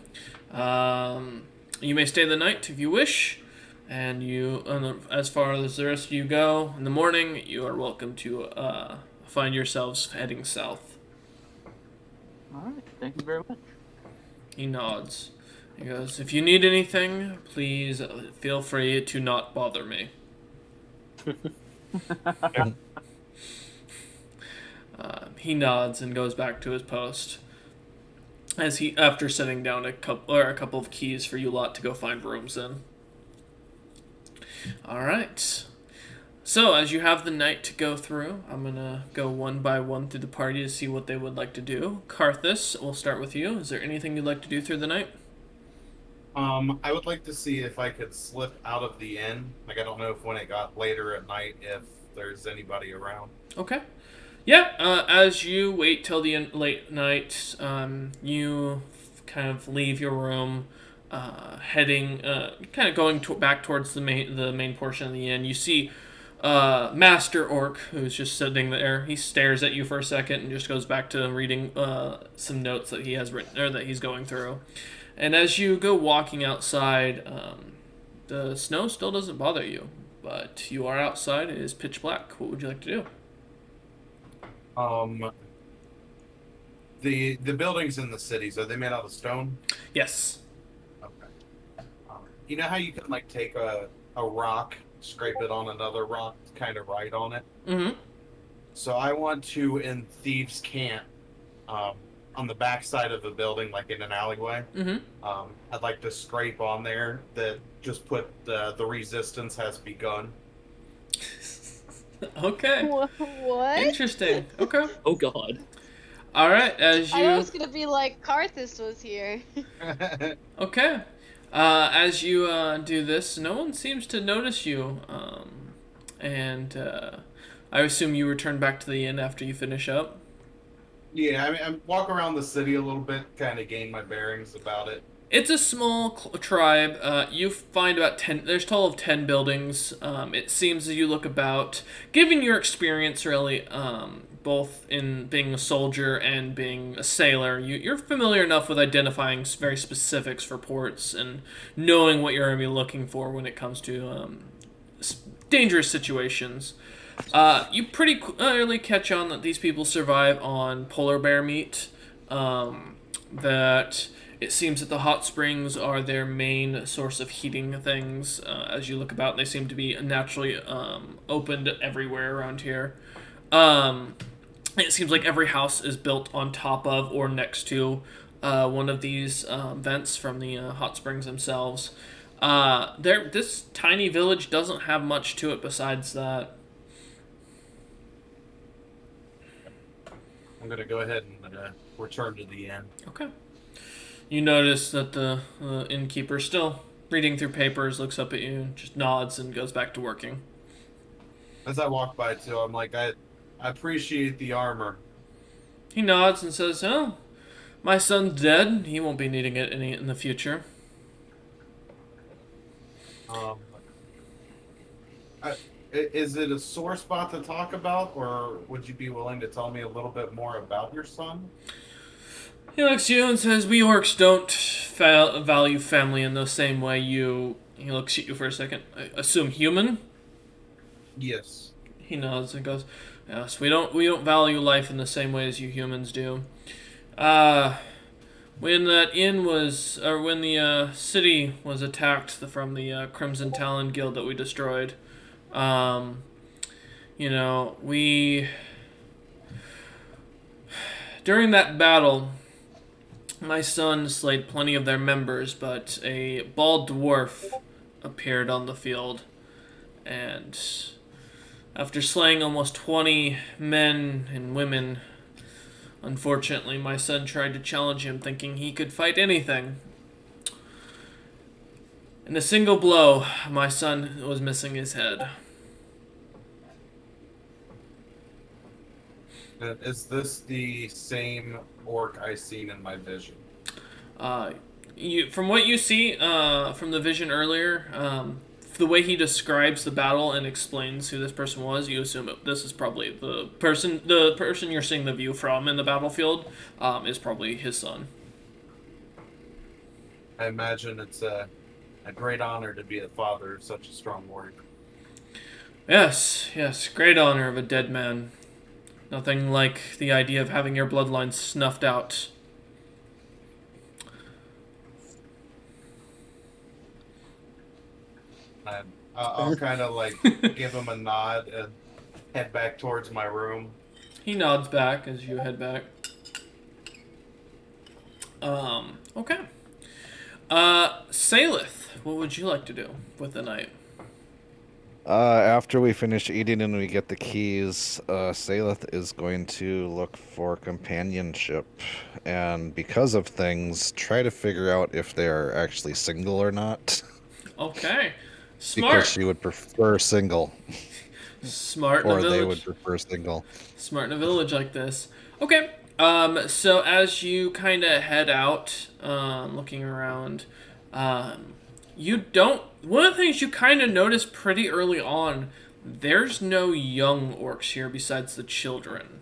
Speaker 4: You may stay the night if you wish. And as far as the rest of you go, in the morning, you are welcome to find yourselves heading south.
Speaker 3: Alright, thank you very much.
Speaker 4: He nods. He goes, "If you need anything, please feel free to not bother me." He nods and goes back to his post. As he, after setting down a couple of keys for you lot to go find rooms in. All right. So as you have the night to go through, I'm gonna go one by one through the party to see what they would like to do. Karthus, we'll start with you. Is there anything you'd like to do through the night?
Speaker 6: I would like to see if I could slip out of the inn. Like, I don't know if when it got later at night, if there's anybody around.
Speaker 4: Okay. Yeah, as you wait till the late night, you kind of leave your room, heading, kind of going back towards the main portion of the inn. You see Master Orc, who's just sitting there. He stares at you for a second and just goes back to reading some notes that he has written, or that he's going through. And as you go walking outside, the snow still doesn't bother you, but you are outside. It is pitch black. What would you like to do?
Speaker 6: The buildings in the cities, are they made out of stone?
Speaker 4: Yes.
Speaker 6: Okay. You know how you can like take a rock, scrape it on another rock, kind of write on it?
Speaker 4: Mm-hmm.
Speaker 6: So I want to, in Thieves' Camp, on the back side of the building, like in an alleyway, I'd like to scrape on there that just put the resistance has begun.
Speaker 4: Okay.
Speaker 2: What?
Speaker 4: Interesting. Okay.
Speaker 1: Oh God.
Speaker 4: All right. As
Speaker 2: I thought it
Speaker 4: you
Speaker 2: was gonna be like Karthus was here.
Speaker 4: okay, as you do this, no one seems to notice you, and I assume you return back to the inn after you finish up.
Speaker 6: Yeah, I mean, I walk around the city a little bit, kind of gain my bearings about it.
Speaker 4: It's a small tribe. You find about 10. There's a total of 10 buildings. It seems as you look about, given your experience, really, both in being a soldier and being a sailor, you're familiar enough with identifying very specifics for ports and knowing what you're going to be looking for when it comes to dangerous situations. You pretty clearly catch on that these people survive on polar bear meat. That it seems that the hot springs are their main source of heating things. As you look about, they seem to be naturally opened everywhere around here. It seems like every house is built on top of or next to one of these vents from the hot springs themselves. This tiny village doesn't have much to it besides that.
Speaker 6: I'm gonna go ahead and return to the inn.
Speaker 4: Okay. You notice that the innkeeper still reading through papers, looks up at you, just nods and goes back to working.
Speaker 6: As I walk by too, I'm like, I appreciate the armor.
Speaker 4: He nods and says, "Oh, my son's dead. He won't be needing it any in the future."
Speaker 6: Is it a sore spot to talk about, or would you be willing to tell me a little bit more about your son?
Speaker 4: He looks at you and says, "We orcs don't value family in the same way you..." He looks at you for a second. "I assume human?"
Speaker 6: Yes.
Speaker 4: He nods and goes, "Yes, we don't value life in the same way as you humans do. When that inn was, or when the city was attacked from the Crimson Talon Guild that we destroyed, during that battle, my son slayed plenty of their members, but a bald dwarf appeared on the field, and after slaying almost 20 men and women, unfortunately, my son tried to challenge him, thinking he could fight anything. In a single blow, my son was missing his head."
Speaker 6: Is this the same orc I seen in my vision?
Speaker 4: From what you see from the vision earlier, the way he describes the battle and explains who this person was, you assume this is probably the person you're seeing the view from in the battlefield is probably his son.
Speaker 6: I imagine it's a great honor to be the father of such a strong warrior.
Speaker 4: Yes, great honor of a dead man. Nothing like the idea of having your bloodline snuffed out.
Speaker 6: I'll kind of like give him a nod and head back towards my room.
Speaker 4: He nods back as you head back. Okay. Salith, what would you like to do with the night?
Speaker 5: After we finish eating and we get the keys, Salith is going to look for companionship, and because of things, try to figure out if they are actually single or not.
Speaker 4: Okay. Smart.
Speaker 5: Because she would prefer single,
Speaker 4: Smart in a
Speaker 5: or they
Speaker 4: village.
Speaker 5: would prefer single.
Speaker 4: Smart in a village like this. Okay. So as you kind of head out, looking around, you don't. One of the things you kind of notice pretty early on, there's no young orcs here besides the children.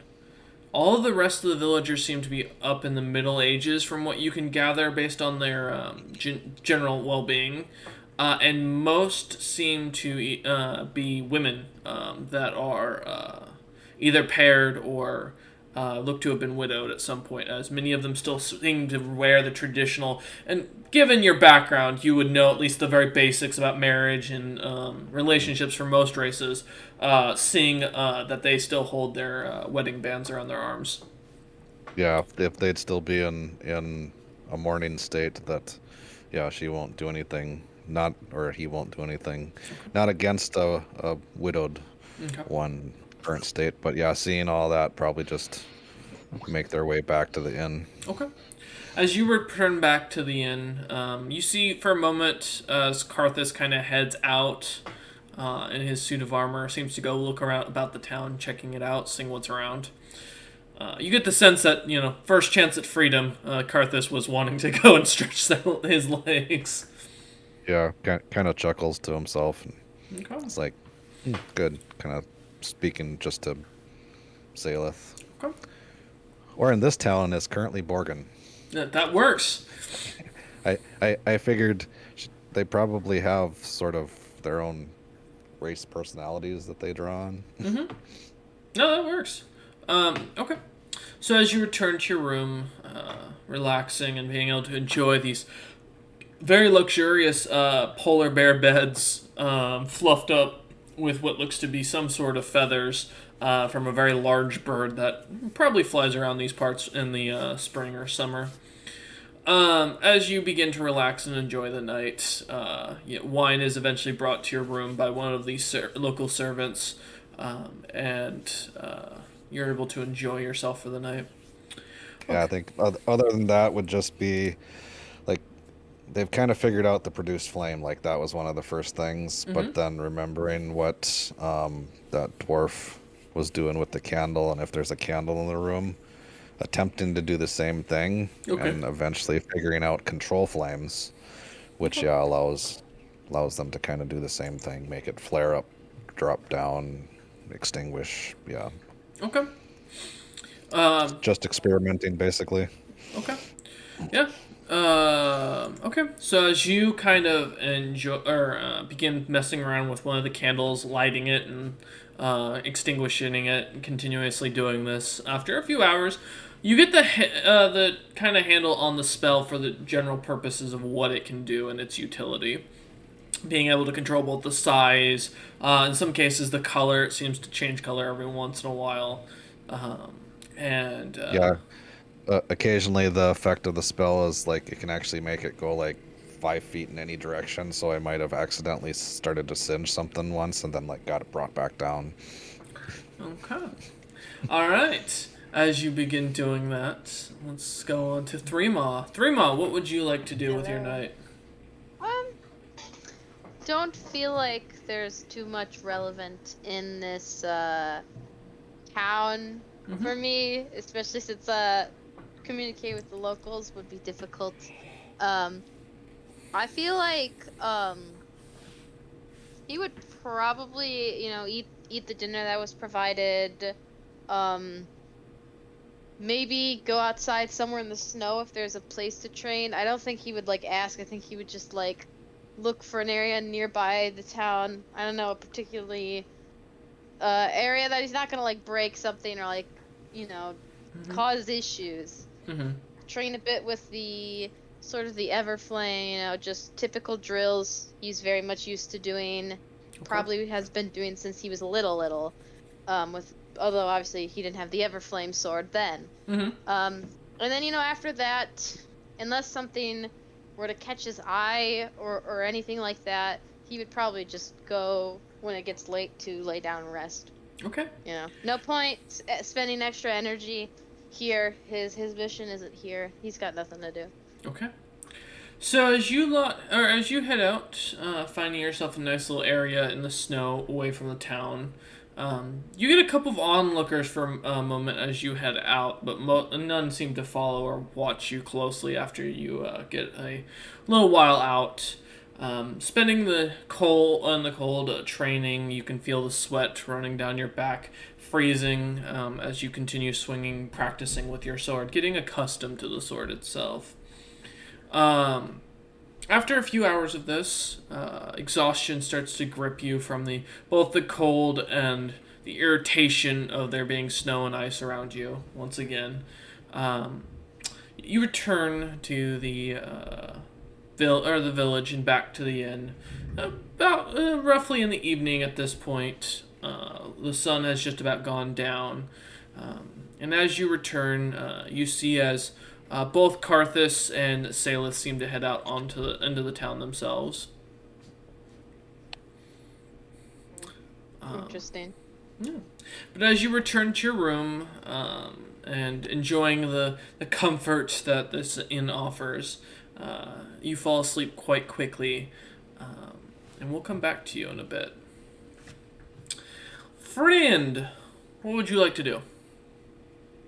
Speaker 4: All of the rest of the villagers seem to be up in the Middle Ages, from what you can gather based on their general well-being, and most seem to be women that are either paired or look to have been widowed at some point, as many of them still seem to wear the traditional. And given your background, you would know at least the very basics about marriage and relationships for most races, seeing that they still hold their wedding bands around their arms.
Speaker 5: Yeah, if they'd still be in a mourning state, that, yeah, she won't do anything, or he won't do anything, not against a widowed one current state, but yeah, seeing all that, probably just make their way back to the inn.
Speaker 4: Okay. As you return back to the inn, you see for a moment as Karthus kind of heads out in his suit of armor, seems to go look around about the town, checking it out, seeing what's around. You get the sense that, first chance at freedom, Karthus was wanting to go and stretch his legs.
Speaker 5: Yeah, kind of chuckles to himself.
Speaker 4: Okay.
Speaker 5: It's like, good, kind of speaking just to Salith.
Speaker 4: Okay.
Speaker 5: Or in this town, it's currently Borgin.
Speaker 4: That works.
Speaker 5: I figured they probably have sort of their own race personalities that they draw on.
Speaker 4: Mm-hmm. No, that works. Okay. So as you return to your room, relaxing and being able to enjoy these very luxurious polar bear beds, fluffed up with what looks to be some sort of feathers from a very large bird that probably flies around these parts in the spring or summer. As you begin to relax and enjoy the night, wine is eventually brought to your room by one of these local servants, and you're able to enjoy yourself for the night.
Speaker 5: Yeah, I think other than that would just be, like, they've kind of figured out the produced flame, like that was one of the first things, but then remembering what that dwarf was doing with the candle, and if there's a candle in the room, attempting to do the same thing, and eventually figuring out control flames, which allows them to kind of do the same thing, make it flare up, drop down, extinguish. Yeah.
Speaker 4: Okay.
Speaker 5: Just experimenting, basically.
Speaker 4: Okay. Yeah. Okay. So as you kind of enjoy or begin messing around with one of the candles, lighting it and extinguishing it, and continuously doing this, after a few hours, you get the kind of handle on the spell for the general purposes of what it can do and its utility. Being able to control both the size, in some cases the color. It seems to change color every once in a while.
Speaker 5: Occasionally the effect of the spell is like it can actually make it go like 5 feet in any direction, so I might have accidentally started to singe something once and then like got it brought back down.
Speaker 4: Okay. All right. As you begin doing that, let's go on to Threema. Threema, what would you like to do with your night?
Speaker 2: Don't feel like there's too much relevant in this town for me, especially since communicate with the locals would be difficult. I feel like he would probably, eat the dinner that was provided. Maybe go outside somewhere in the snow if there's a place to train. I don't think he would ask. I think he would just look for an area nearby the town. I don't know, a particularly area that he's not gonna break something or cause issues. Train a bit with the sort of the Everflame, you know, just typical drills he's very much used to doing. Probably has been doing since he was little. Although obviously he didn't have the Everflame sword then.
Speaker 4: Mm-hmm.
Speaker 2: And then, you know, after that, unless something were to catch his eye or anything like that, he would probably just go when it gets late to lay down and rest.
Speaker 4: Okay.
Speaker 2: You know, no point spending extra energy here. His mission isn't here. He's got nothing to do.
Speaker 4: Okay. So as you head out, finding yourself a nice little area in the snow away from the town, you get a couple of onlookers for a moment as you head out, but none seem to follow or watch you closely after you get a little while out. Spending the cold training, you can feel the sweat running down your back, freezing as you continue swinging, practicing with your sword, getting accustomed to the sword itself. After a few hours of this, exhaustion starts to grip you from both the cold and the irritation of there being snow and ice around you once again. You return to the village and back to the inn about roughly in the evening at this point. The sun has just about gone down, and as you return, you see as both Karthus and Salith seem to head out into the town themselves.
Speaker 2: Interesting.
Speaker 4: Yeah. But as you return to your room and enjoying the comfort that this inn offers, you fall asleep quite quickly, and we'll come back to you in a bit. Friend, what would you like to do?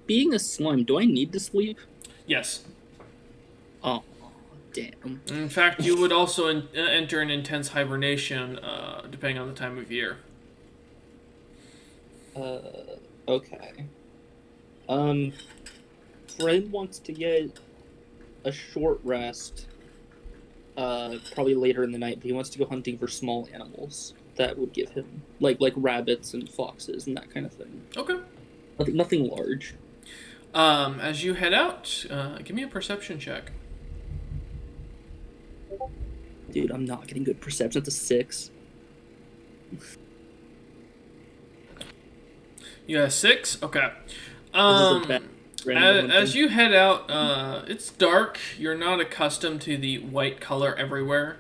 Speaker 7: Being a slime, do I need to sleep?
Speaker 4: Yes.
Speaker 7: Oh, damn.
Speaker 4: In fact, you would also enter an intense hibernation, depending on the time of year.
Speaker 7: Okay. Fred wants to get a short rest, probably later in the night, but he wants to go hunting for small animals that would give him, like rabbits and foxes and that kind of thing.
Speaker 4: Okay.
Speaker 7: Nothing large.
Speaker 4: As you head out, give me a perception check.
Speaker 7: Dude, I'm not getting good perception. It's a 6.
Speaker 4: You have 6? Okay.
Speaker 7: Random
Speaker 4: As you head out, it's dark. You're not accustomed to the white color everywhere.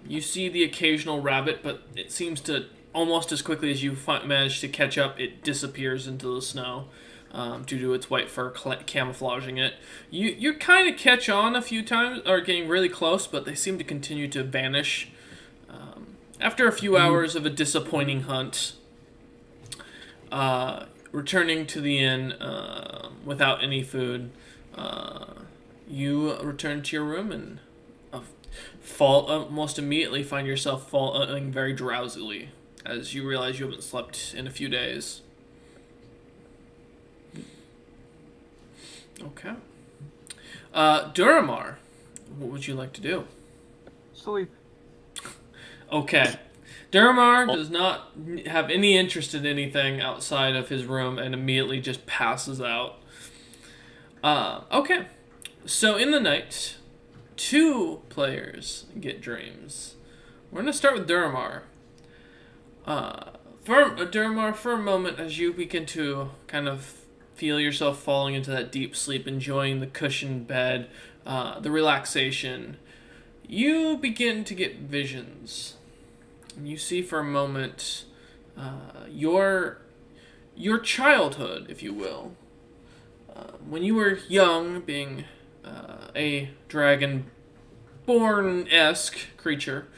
Speaker 4: You see the occasional rabbit, but it seems to, almost as quickly as you manage to catch up, it disappears into the snow. Due to its white fur camouflaging it. You kind of catch on a few times, or getting really close, but they seem to continue to vanish. After a few hours of a disappointing hunt, returning to the inn without any food, you return to your room and almost immediately find yourself falling very drowsily as you realize you haven't slept in a few days. Okay. Duramar, what would you like to do?
Speaker 3: Sleep.
Speaker 4: Okay. Duramar does not have any interest in anything outside of his room and immediately just passes out. Okay. So in the night, 2 players get dreams. We're going to start with Duramar. Duramar, for a moment, as you begin to kind of feel yourself falling into that deep sleep, enjoying the cushioned bed, the relaxation, you begin to get visions. And you see for a moment your childhood, if you will. When you were young, being a dragonborn-esque creature,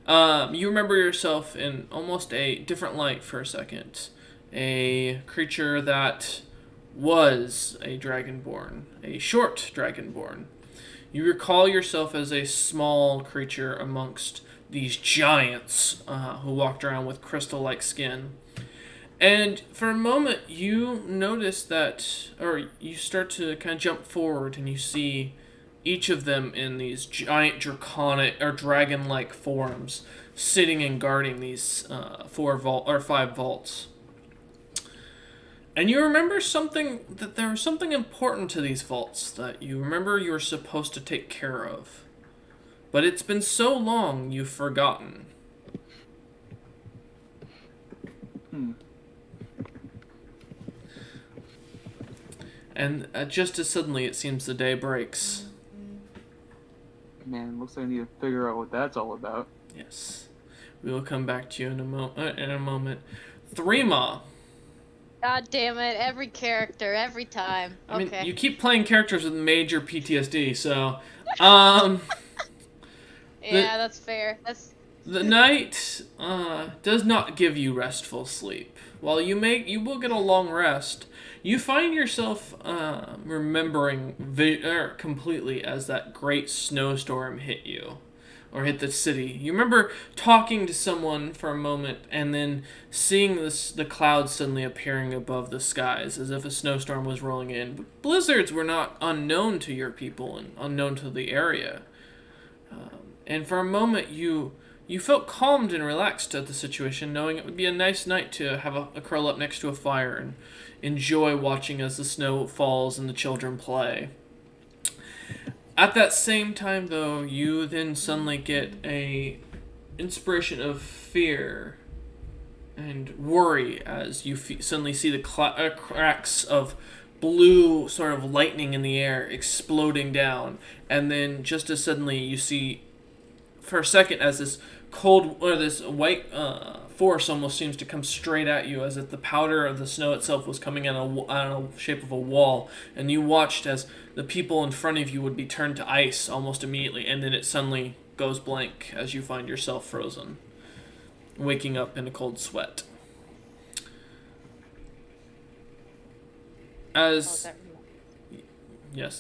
Speaker 4: you remember yourself in almost a different light for a second. A creature that was a dragonborn, a short dragonborn. You recall yourself as a small creature amongst these giants who walked around with crystal-like skin. And for a moment, you notice that, or you start to kind of jump forward and you see each of them in these giant draconic or dragon-like forms sitting and guarding these 5 vaults. And you remember that there was something important to these vaults that you remember you were supposed to take care of. But it's been so long you've forgotten. And just as suddenly it seems the day breaks.
Speaker 3: Man, looks like I need to figure out what that's all about.
Speaker 4: Yes. We will come back to you in a moment. Threema.
Speaker 2: God damn it! Every character, every time.
Speaker 4: I mean,
Speaker 2: Okay.
Speaker 4: you keep playing characters with major PTSD, so
Speaker 2: Yeah, that's fair.
Speaker 4: the night does not give you restful sleep. While you will get a long rest, you find yourself remembering completely as that great snowstorm hit you, or hit the city. You remember talking to someone for a moment and then seeing the clouds suddenly appearing above the skies as if a snowstorm was rolling in. But blizzards were not unknown to your people and unknown to the area. And for a moment you felt calmed and relaxed at the situation, knowing it would be a nice night to have a curl up next to a fire and enjoy watching as the snow falls and the children play. At that same time, though, you then suddenly get a inspiration of fear and worry as you suddenly see the cracks of blue sort of lightning in the air exploding down, and then just as suddenly you see for a second as this white force almost seems to come straight at you, as if the powder of the snow itself was coming in a shape of a wall, and you watched as the people in front of you would be turned to ice almost immediately, and then it suddenly goes blank as you find yourself frozen, waking up in a cold sweat. Yes,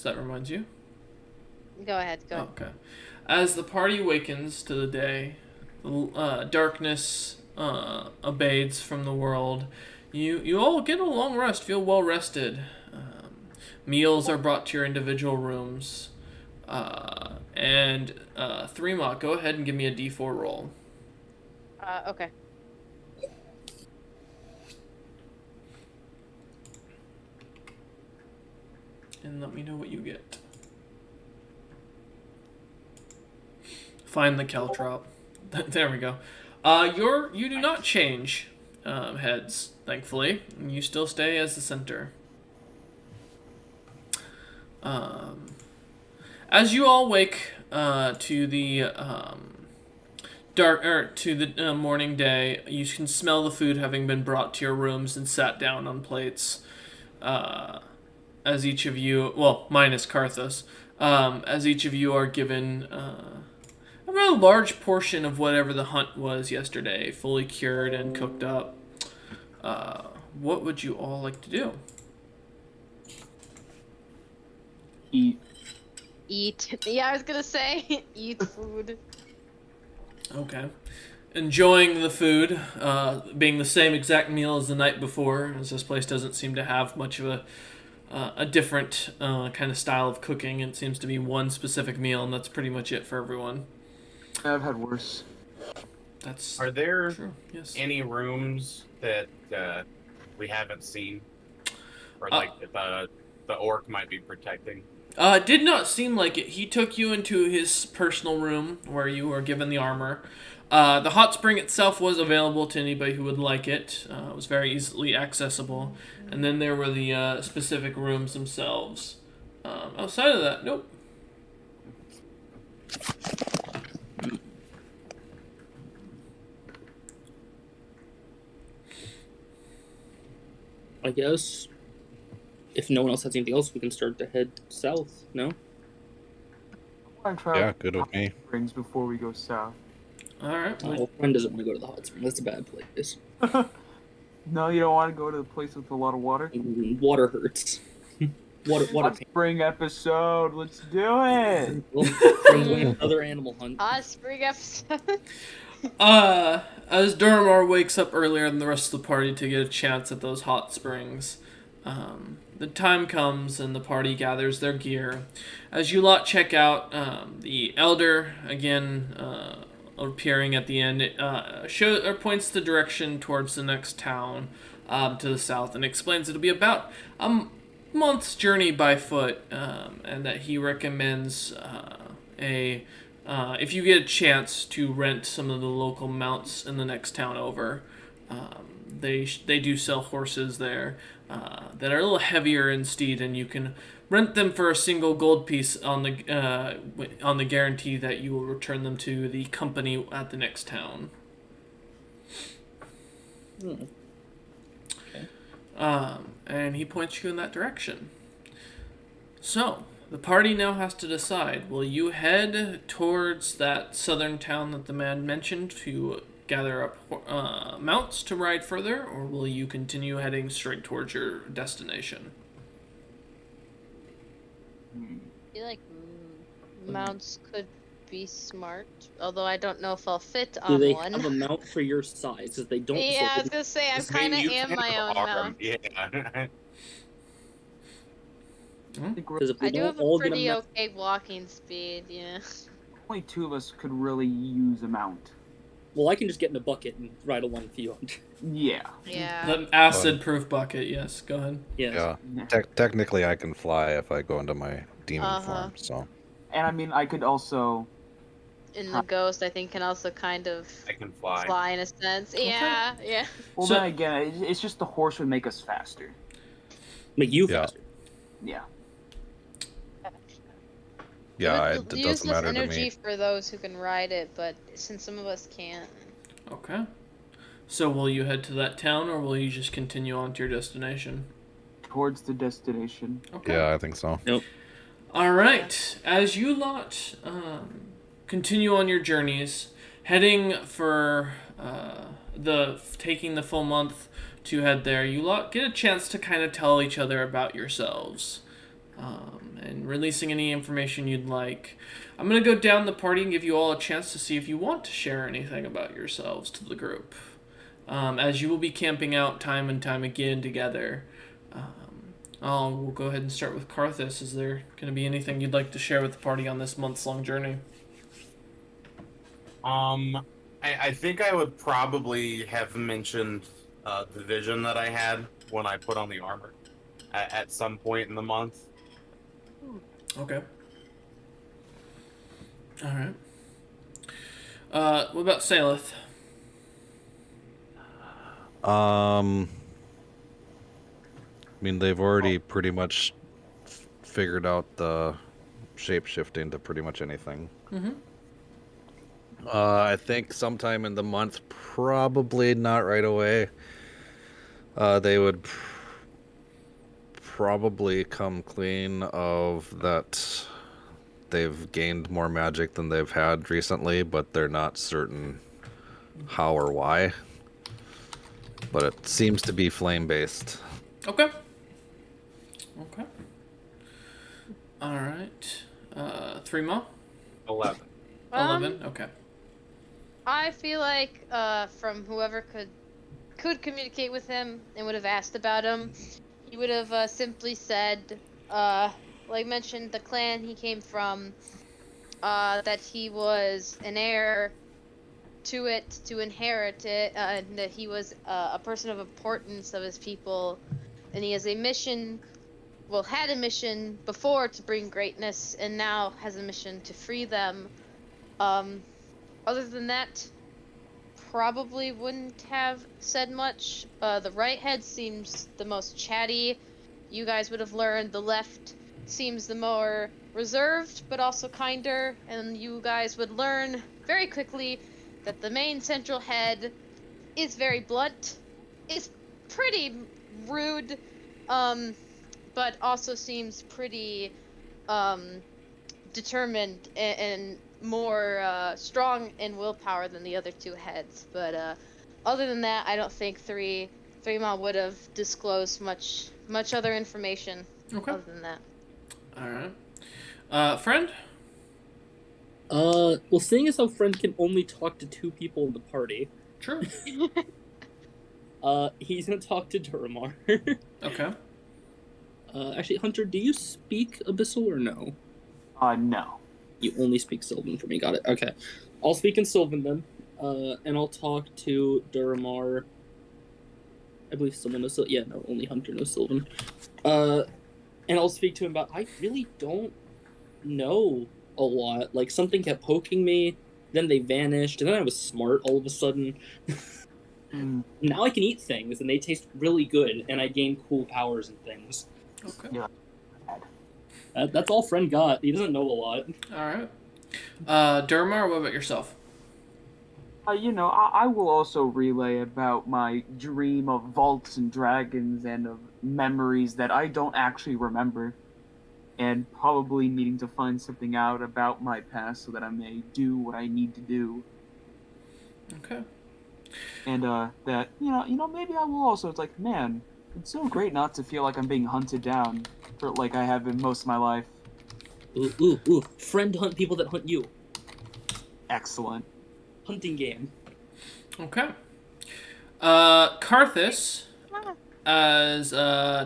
Speaker 4: that reminds you?
Speaker 2: Go ahead. Go ahead.
Speaker 4: Okay. As the party awakens to the day, darkness abates from the world. You all get a long rest, feel well rested. Meals are brought to your individual rooms. And Threema, go ahead and give me a D4 roll.
Speaker 2: Okay.
Speaker 4: And let me know what you get. Find the caltrop. There we go. You do not change heads, thankfully. You still stay as the center. As you all wake to the morning day, you can smell the food having been brought to your rooms and sat down on plates. As each of you, well, minus Karthus, as each of you are given a rather large portion of whatever the hunt was yesterday, fully cured and cooked up. What would you all like to do?
Speaker 3: Eat.
Speaker 2: Yeah, I was gonna say eat food.
Speaker 4: Okay. Enjoying the food, being the same exact meal as the night before, as this place doesn't seem to have much of a different kind of style of cooking. It seems to be one specific meal, and that's pretty much it for everyone.
Speaker 3: I've had worse.
Speaker 6: Are there
Speaker 4: true. Yes.
Speaker 6: any rooms that we haven't seen, or like the orc might be protecting?
Speaker 4: Did not seem like it. He took you into his personal room where you were given the armor. The hot spring itself was available to anybody who would like it. It was very easily accessible. And then there were the specific rooms themselves. Outside of that, nope.
Speaker 7: I guess if no one else has anything else, we can start to head south. No?
Speaker 3: I want to try
Speaker 5: Yeah, good with me.
Speaker 3: springs before we go south.
Speaker 4: All right.
Speaker 7: Well, Friend doesn't want to go to the hot spring. That's a bad place.
Speaker 3: No, you don't want to go to the place with a lot of water?
Speaker 7: Water hurts. water
Speaker 3: Hot
Speaker 7: pain.
Speaker 3: spring episode, let's do it!
Speaker 7: Well, Friend's going on another animal hunt.
Speaker 2: Hot spring episode.
Speaker 4: As Durmar wakes up earlier than the rest of the party to get a chance at those hot springs, the time comes and the party gathers their gear. As you lot check out, the elder, again, appearing at the end, points the direction towards the next town. to the south, and explains it'll be about a month's journey by foot, and that he recommends if you get a chance to rent some of the local mounts in the next town over. They do sell horses there that are a little heavier in steed, and you can rent them for a single gold piece on the guarantee that you will return them to the company at the next town. And he points you in that direction. So, the party now has to decide. Will you head towards that southern town that the man mentioned to gather up mounts to ride further, or will you continue heading straight towards your destination?
Speaker 2: I feel like mounts could be smart, although I don't know if I'll fit
Speaker 7: Do
Speaker 2: on
Speaker 7: they
Speaker 2: one.
Speaker 7: have a mount for your size? Because they don't.
Speaker 2: Yeah, I was gonna say I
Speaker 6: Just mean
Speaker 2: kind of
Speaker 6: you
Speaker 2: am
Speaker 6: can
Speaker 2: my own
Speaker 6: arm,
Speaker 2: mount.
Speaker 6: Yeah.
Speaker 3: I think
Speaker 7: Because if we
Speaker 2: I do
Speaker 7: don't
Speaker 2: have a
Speaker 7: all get
Speaker 2: pretty
Speaker 7: a mount,
Speaker 2: okay walking speed. Yeah.
Speaker 3: only 2 of us could really use a mount.
Speaker 7: well, I can just get in a bucket and ride along if you want.
Speaker 3: Yeah.
Speaker 2: Yeah.
Speaker 4: The acid-proof bucket, yes, go ahead.
Speaker 7: Yes.
Speaker 5: Yeah. Technically, I can fly if I go into my demon
Speaker 2: Uh-huh.
Speaker 5: form. So
Speaker 3: And I mean, I could also.
Speaker 2: And the ghost, I think, can also kind of
Speaker 6: I can fly.
Speaker 2: fly in a sense. Yeah. Yeah.
Speaker 3: Well,
Speaker 4: So-
Speaker 3: then again, it's just the horse would make us faster.
Speaker 7: Make you
Speaker 5: Yeah.
Speaker 7: faster.
Speaker 3: Yeah.
Speaker 5: yeah,
Speaker 2: It
Speaker 5: it
Speaker 2: uses
Speaker 5: doesn't matter to
Speaker 2: energy
Speaker 5: me.
Speaker 2: for those who can ride it, but since some of us can't.
Speaker 4: Okay. So will you head to that town, or will you just continue on to your destination?
Speaker 3: Towards the destination.
Speaker 4: Okay.
Speaker 5: Yeah, I think so.
Speaker 4: All right. As you lot continue on your journeys, heading for taking the full month to head there, you lot get a chance to kind of tell each other about yourselves, and releasing any information you'd like. I'm gonna go down the party and give you all a chance to see if you want to share anything about yourselves to the group, as you will be camping out time and time again together. We'll go ahead and start with Karthus. Is there going to be anything you'd like to share with the party on this months-long journey?
Speaker 6: I think I would probably have mentioned the vision that I had when I put on the armor at some point in the month.
Speaker 4: Okay. All right. What about Saleth?
Speaker 5: I mean, they've already pretty much figured out the shape-shifting to pretty much anything.
Speaker 4: Mm-hmm.
Speaker 5: I think sometime in the month, probably not right away. They would probably come clean of that they've gained more magic than they've had recently, but they're not certain how or why. But it seems to be flame-based.
Speaker 4: Okay. Okay. All right. 3
Speaker 6: 11.
Speaker 4: 11. Okay.
Speaker 2: I feel like from whoever could communicate with him and would have asked about him, he would have simply said, like mentioned the clan he came from, that he was an heir to it to inherit it, and that he was a person of importance of his people, and he has a mission. Well, had a mission before to bring greatness, and now has a mission to free them. Other than that, probably wouldn't have said much. The right head seems the most chatty. You guys would have learned. The left seems the more reserved, but also kinder. And you guys would learn very quickly that the main central head is very blunt, is pretty rude, but also seems pretty determined and more strong in willpower than the other two heads. But other than that, I don't think Three Mile would have disclosed much other information.
Speaker 4: Okay.
Speaker 2: Other than that.
Speaker 4: All right. Friend?
Speaker 7: Well, seeing as how Friend can only talk to 2 people in the party,
Speaker 4: Sure.
Speaker 7: he's gonna talk to Duramar.
Speaker 4: Okay.
Speaker 7: Actually, Hunter, do you speak Abyssal or no?
Speaker 3: No.
Speaker 7: You only speak Sylvan for me, got it. Okay. I'll speak in Sylvan then, and I'll talk to Duramar I believe someone knows. Yeah, no, only Hunter knows Sylvan. And I'll speak to him about. I really don't know a lot. Like something kept poking me, then they vanished, and then I was smart all of a sudden. Now I can eat things, and they taste really good, and I gain cool powers and things.
Speaker 4: Okay.
Speaker 3: Yeah.
Speaker 7: That's all Friend got. He doesn't know a lot.
Speaker 4: All right. Durmar, what about yourself?
Speaker 3: I will also relay about my dream of vaults and dragons and of memories that I don't actually remember, and probably needing to find something out about my past so that I may do what I need to do.
Speaker 4: Okay.
Speaker 3: And that maybe I will also. It's like, man, it's so great not to feel like I'm being hunted down for like I have been most of my life.
Speaker 7: Ooh. Friend hunt people that hunt you.
Speaker 3: Excellent.
Speaker 7: Hunting game.
Speaker 4: Okay. Karthus, as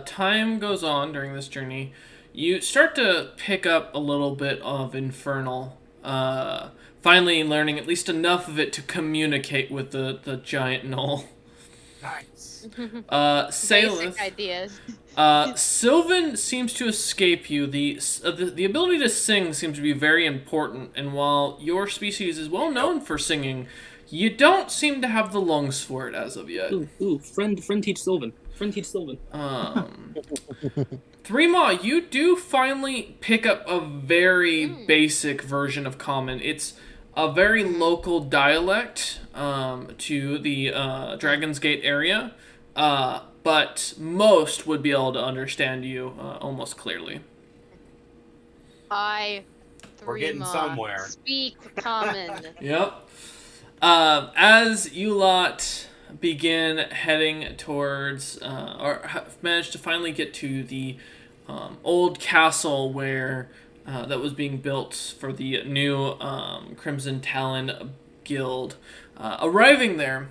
Speaker 4: time goes on during this journey, you start to pick up a little bit of Infernal. Finally learning at least enough of it to communicate with the giant gnoll.
Speaker 6: Nice.
Speaker 2: Basic ideas.
Speaker 4: Sylvan seems to escape you. The ability to sing seems to be very important, and while your species is well known for singing, you don't seem to have the lungs for it as of yet.
Speaker 7: Ooh, friend teach Sylvan. Friend teach Sylvan.
Speaker 4: Threemaw, you do finally pick up a very basic version of Common. It's a very local dialect to the Dragon's Gate area, but most would be able to understand you almost clearly.
Speaker 6: We're getting somewhere.
Speaker 2: Speak Common.
Speaker 4: Yep. As you lot begin heading towards, or have managed to finally get to the old castle where that was being built for the new Crimson Talon Guild, arriving there,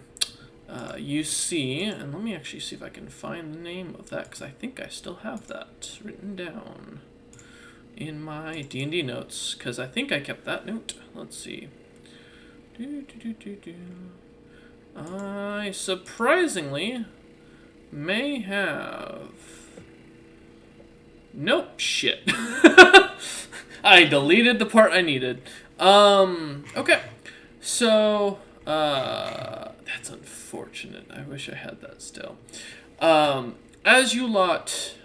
Speaker 4: you see, and let me actually see if I can find the name of that, because I think I still have that written down in my D&D notes, because I think I kept that note. Let's see. I surprisingly may have... Nope, shit. I deleted the part I needed. Okay. So, that's unfortunate. I wish I had that still. As you lot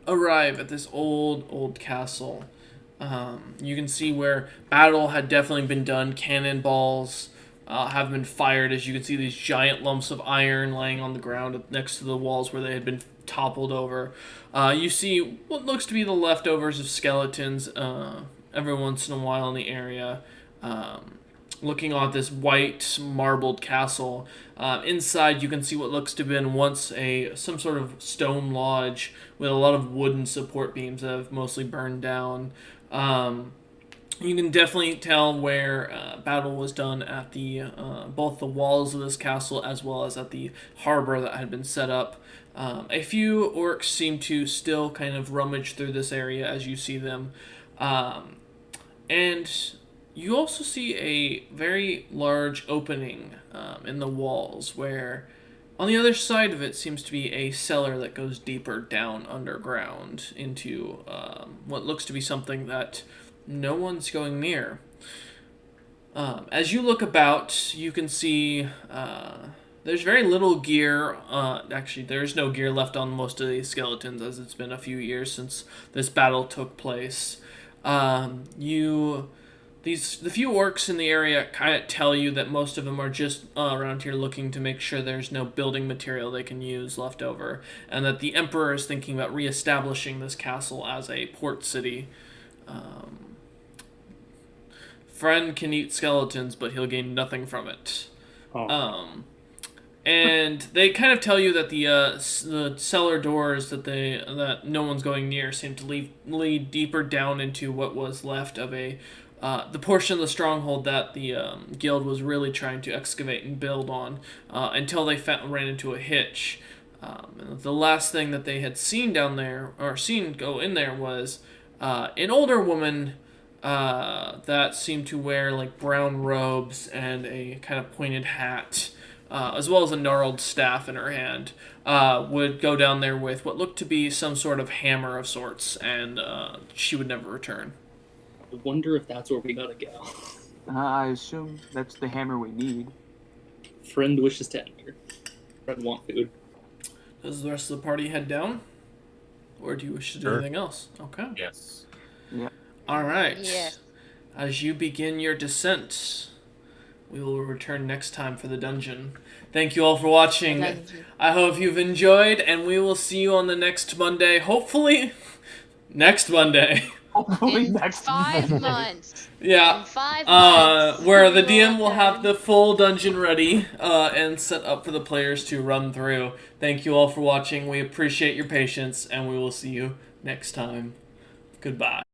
Speaker 4: arrive at this old castle, you can see where battle had definitely been done. Cannonballs have been fired. As you can see, these giant lumps of iron laying on the ground next to the walls where they had been toppled over. You see what looks to be the leftovers of skeletons every once in a while in the area. Looking on this white marbled castle. Inside you can see what looks to have been once some sort of stone lodge with a lot of wooden support beams that have mostly burned down. You can definitely tell where battle was done at the both the walls of this castle as well as at the harbor that had been set up. A few orcs seem to still kind of rummage through this area as you see them. And you also see a very large opening in the walls where on the other side of it seems to be a cellar that goes deeper down underground into what looks to be something that no one's going near. As you look about, you can see there's very little gear. Actually, there's no gear left on most of these skeletons as it's been a few years since this battle took place. The few orcs in the area kind of tell you that most of them are just around here looking to make sure there's no building material they can use left over, and that the Emperor is thinking about reestablishing this castle as a port city. Friend can eat skeletons, but he'll gain nothing from it. And they kind of tell you that the cellar doors that no one's going near seem to lead deeper down into what was left of the portion of the stronghold that the guild was really trying to excavate and build on until they ran into a hitch. And the last thing that they had seen down there, or seen go in there, was an older woman that seemed to wear like brown robes and a kind of pointed hat. as well as a gnarled staff in her hand, would go down there with what looked to be some sort of hammer of sorts, and she would never return.
Speaker 7: I wonder if that's where we gotta go.
Speaker 3: I assume that's the hammer we need.
Speaker 7: Friend wishes to enter. Friend want food.
Speaker 4: Does the rest of the party head down? Or do you wish to do
Speaker 5: Sure.
Speaker 4: anything else? Okay.
Speaker 6: Yes.
Speaker 4: All right.
Speaker 2: Yes.
Speaker 4: As you begin your descent, we will return next time for the dungeon. Thank you all for watching.
Speaker 2: Dungeon.
Speaker 4: I hope you've enjoyed, and we will see you on the next Monday. Hopefully, next Monday.
Speaker 3: Hopefully
Speaker 2: In
Speaker 3: next
Speaker 2: 5
Speaker 3: Monday.
Speaker 2: months.
Speaker 4: Yeah.
Speaker 2: In 5 months.
Speaker 4: Where the
Speaker 2: we
Speaker 4: DM will have
Speaker 2: have
Speaker 4: the full dungeon ready and set up for the players to run through. Thank you all for watching. We appreciate your patience, and we will see you next time. Goodbye.